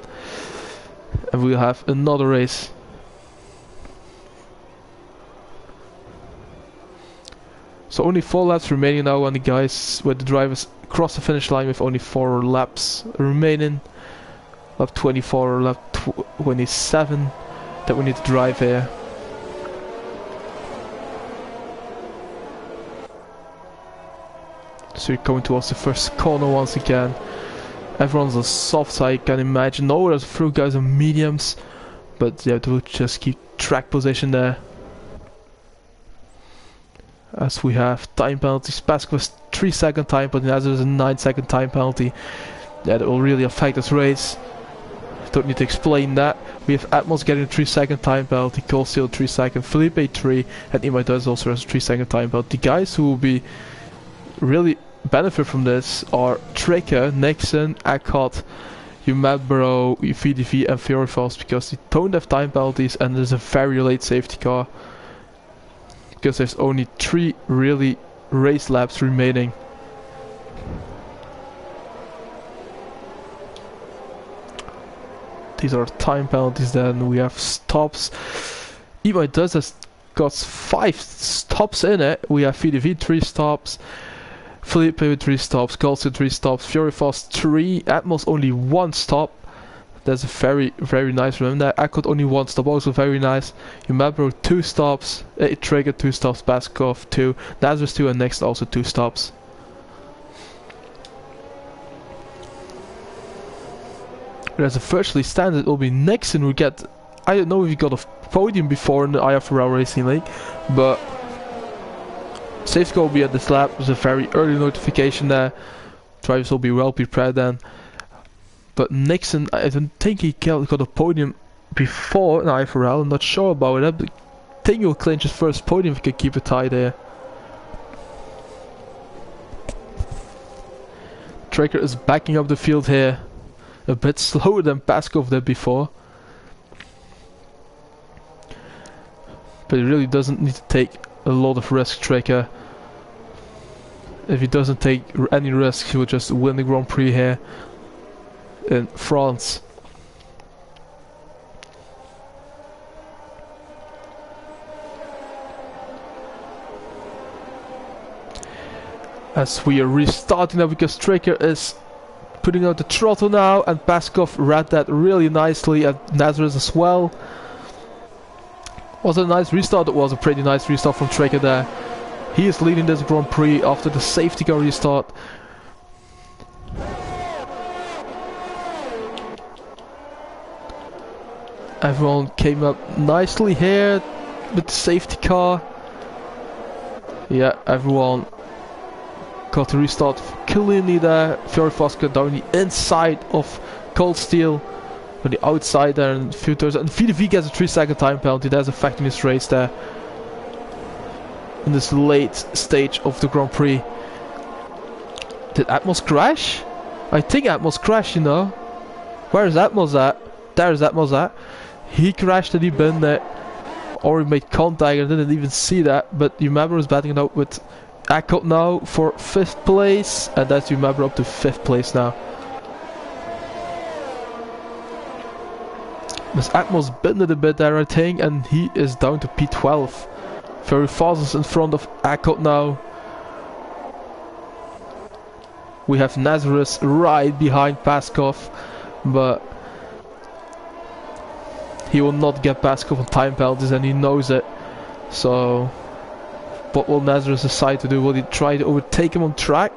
A: and we'll have another race. So only 4 laps remaining now, and the guys, where the drivers cross the finish line with only 4 laps remaining. Lap 24 or lap 27 that we need to drive here. So we're coming towards the first corner once again. Everyone's on softs, I can imagine. No, there's a few guys on mediums, but yeah, we'll just keep track position there. As we have time penalties. Pascal was 3-second time, but as there's a 9-second time penalty, yeah, that will really affect this race. Don't need to explain that. We have Atmos getting a 3-second time penalty, Cole still 3-second, Felipe 3, and Imai does also has a 3-second time penalty. The guys who will be really benefit from this are Trekker, Nixon, Eckhart, Umedbro, VDV and Fiorifast, because they don't have time penalties and there's a very late safety car. Because there's only 3 really race laps remaining. These are time penalties. Then we have stops. Imai does has got 5 stops in it. We have VDV 3 stops, Felipe with 3 stops, Golson 3 stops, Fiorifast 3, Atmos only 1 stop. That's a very, very nice from him there. Eckhart only 1 stop, also very nice. Umedbro 2 stops, Trekker 2 stops, Baskov 2, Nazareth 2, and next also 2 stops. As a virtually standard, it will be Nixon who get, I don't know if he got a podium before in the IFRL Racing League, but safety car will be at this lap. There's a very early notification there. Drivers will be well prepared then. But Nixon, I don't think he got a podium before in IFRL. I'm not sure about it, but I think he'll clinch his first podium if he can keep it tight there. Trekker is backing up the field here. A bit slower than Paskov did before. But he really doesn't need to take a lot of risk, Trekker. If he doesn't take any risk, he will just win the Grand Prix here in France. As we are restarting now, because Trekker is putting out the throttle now, and Paskov read that really nicely, and Nazareth as well. Was it a nice restart? It was a pretty nice restart from Trekker there. He is leading this Grand Prix after the safety car restart. Everyone came up nicely here with the safety car. Yeah, everyone got the restart cleanly there. Fiorifast got down the inside of Cold Steel, on the outside there, and VDV gets a 3-second time penalty. That's affecting his race there. in this late stage of the Grand Prix. Did Atmos crash? I think Atmos crashed, you know. Where is Atmos at? There's Atmos at. He crashed and he been there. Or he made contact, I didn't even see that. But Umabro is batting it out with Echo now for 5th place. And that's Umabro up to 5th place now. Miss Atmos been it a bit there, I think, and he is down to P12. Very fast is in front of Echo now. We have Nazareth right behind Paskov, but he will not get Paskov on time penalties, and he knows it. So, what will Nazareth decide to do? Will he try to overtake him on track,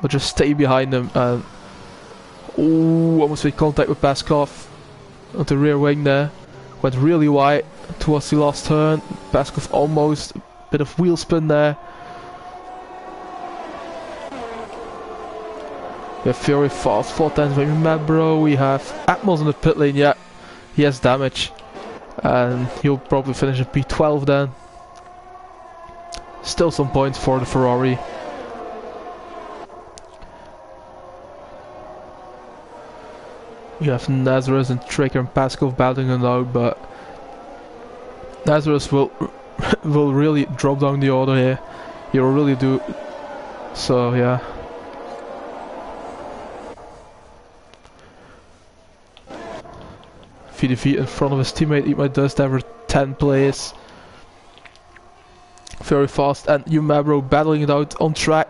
A: or just stay behind him? And almost made contact with Paskov on the rear wing there. Went really wide towards the last turn. Paskov almost, a bit of wheel spin there. We have very fast 4 times by Umabro. We have Atmos in the pit lane. Yeah, he has damage, and he'll probably finish at P12 then. Still some points for the Ferrari. We have Nazareth and Tricker and Paskov battling it out, but Nazareth will really drop down the order here. He will really do. So yeah. VDV in front of his teammate Eat My Dust ever 10th place. Very fast, and Umabro battling it out on track.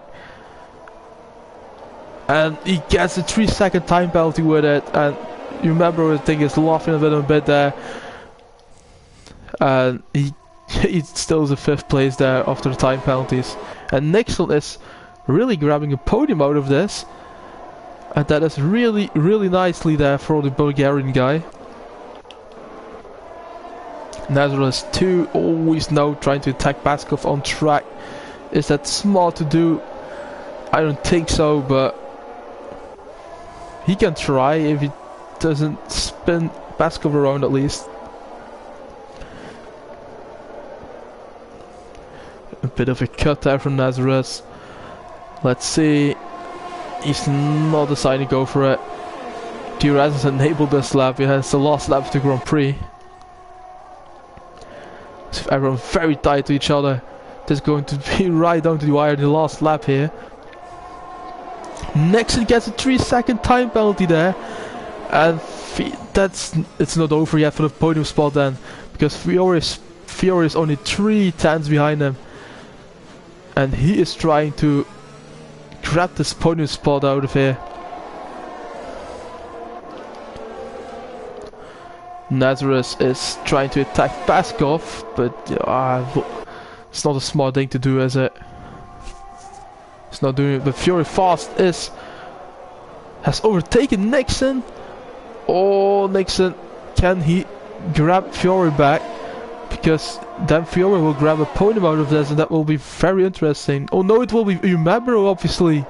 A: And he gets a 3-second time penalty with it, and Umabro I think is laughing a bit there. And he still is a 5th place there after the time penalties. And Nixon is really grabbing a podium out of this. And that is really nicely there for the Bulgarian guy. Nazareth 2 always now trying to attack Paskov on track. Is that smart to do? I don't think so, but he can try if he doesn't spin Paskov around at least. A bit of a cut there from Nazareth. Let's see. He's not deciding to go for it. DRS has enabled this lap. It's the last lap of the Grand Prix. So everyone very tight to each other. This is going to be right down to the wire in the last lap here. Nixon gets a 3-second time penalty there. And it's not over yet for the podium spot then. Because Fiore is only 3 tenths behind him. And he is trying to grab this podium spot out of here. Nazareth is trying to attack Paskov, but it's not a smart thing to do, is it? It's not doing it. But Fury Fast has overtaken Nixon. Oh, Nixon, can he grab Fury back? Because then Fury will grab a podium out of this, and that will be very interesting. Oh no, it will be Umabro, obviously.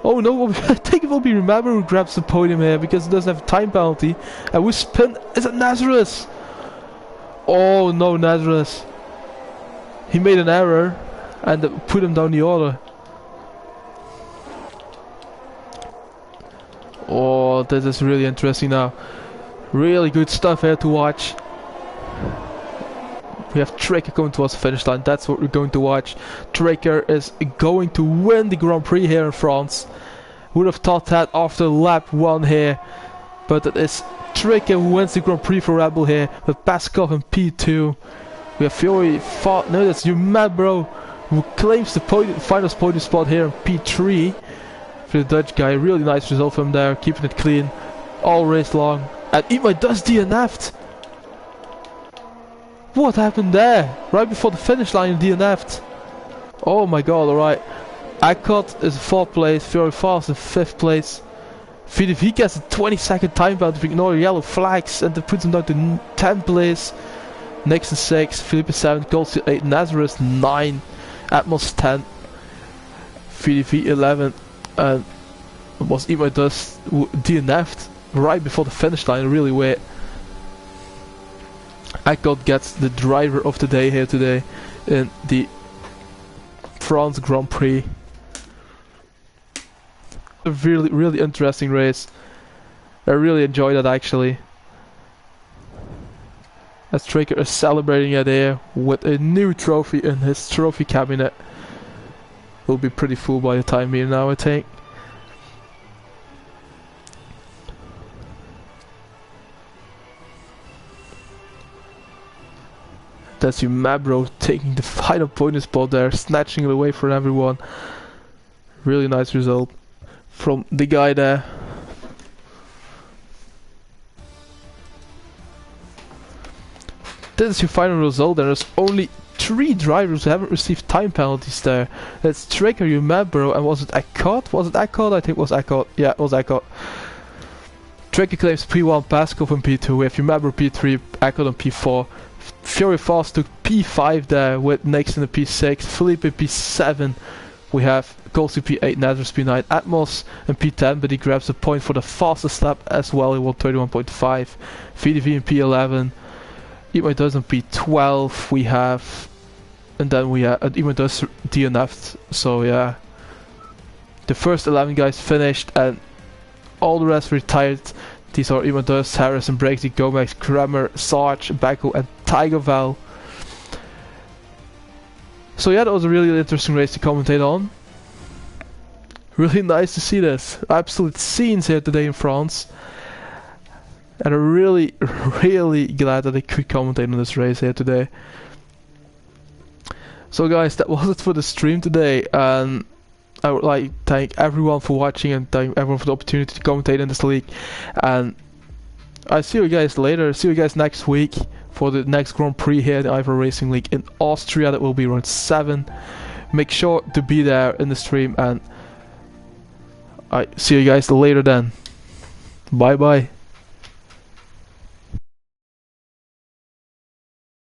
A: Oh no, I think it will be Umabro who grabs the podium here, because it doesn't have a time penalty. And we spin. Is it Nazareth? Oh no, Nazareth. He made an error and put him down the order. Oh, this is really interesting now. Really good stuff here to watch. We have Tricker going towards the finish line. That's what we're going to watch. Tricker is going to win the Grand Prix here in France. Would have thought that after lap 1 here. But it is Tricker who wins the Grand Prix for Red Bull here. With Paskov in P2. We have Fiore. No, that's Umabro who claims the final podium spot here in P3. For the Dutch guy. Really nice result from him there. Keeping it clean all race long. And Eat My Dust DNF'd. What happened there? Right before the finish line, DNF'd. Oh my god, alright. Akot is 4th place, Very Fast in 5th place. VDV gets a 20-second time penalty if we ignore yellow flags, and that puts him down to 10th place. Nixon 6, Philippe 7, Goldstein 8, Nazareth 9, Atmos 10, VDV 11, and was Eat My Dust DNF'd right before the finish line, really weird. Akot gets the driver of the day here today. in the France Grand Prix. A really interesting race. I really enjoyed it actually. As Traker is celebrating it here with a new trophy in his trophy cabinet. Will be pretty full by the time here now, I think. That's you Mabro taking the final bonus spot there, snatching it away from everyone. Really nice result from the guy there. This is your final result. There's only 3 drivers who haven't received time penalties there. That's Traker, you Mabro, and was it Eckhart? Was it Eckhart? I think it was Eckhart. Yeah, it was Eckhart. Traker claims P1, Pascal on P2. We have your Mabro P3, Eckhart on P4. Fury Fast took P5 there with Nixon in the P6, Felipe P7, we have Colsey P8, Nazareth P9, Atmos and P10, but he grabs a point for the fastest lap as well, he won 31.5, VDV in P11, Imai does on P12 we have, and then we have Imai does DNF'd, so yeah, the first 11 guys finished and all the rest retired. These are Imai Does, Harrison, Brexit, Gomez, Kramer, Sarge, Bacco and Tiger Val. So yeah, that was a really interesting race to commentate on. Really nice to see this. Absolute scenes here today in France. And I'm really glad that I could commentate on this race here today. So guys, that was it for the stream today. And I would like to thank everyone for watching and thank everyone for the opportunity to commentate in this league. And I see you guys later. See you guys next week for the next Grand Prix here in the IFRL Racing League in Austria. That will be around 7. Make sure to be there in the stream, and I see you guys later then. Bye bye.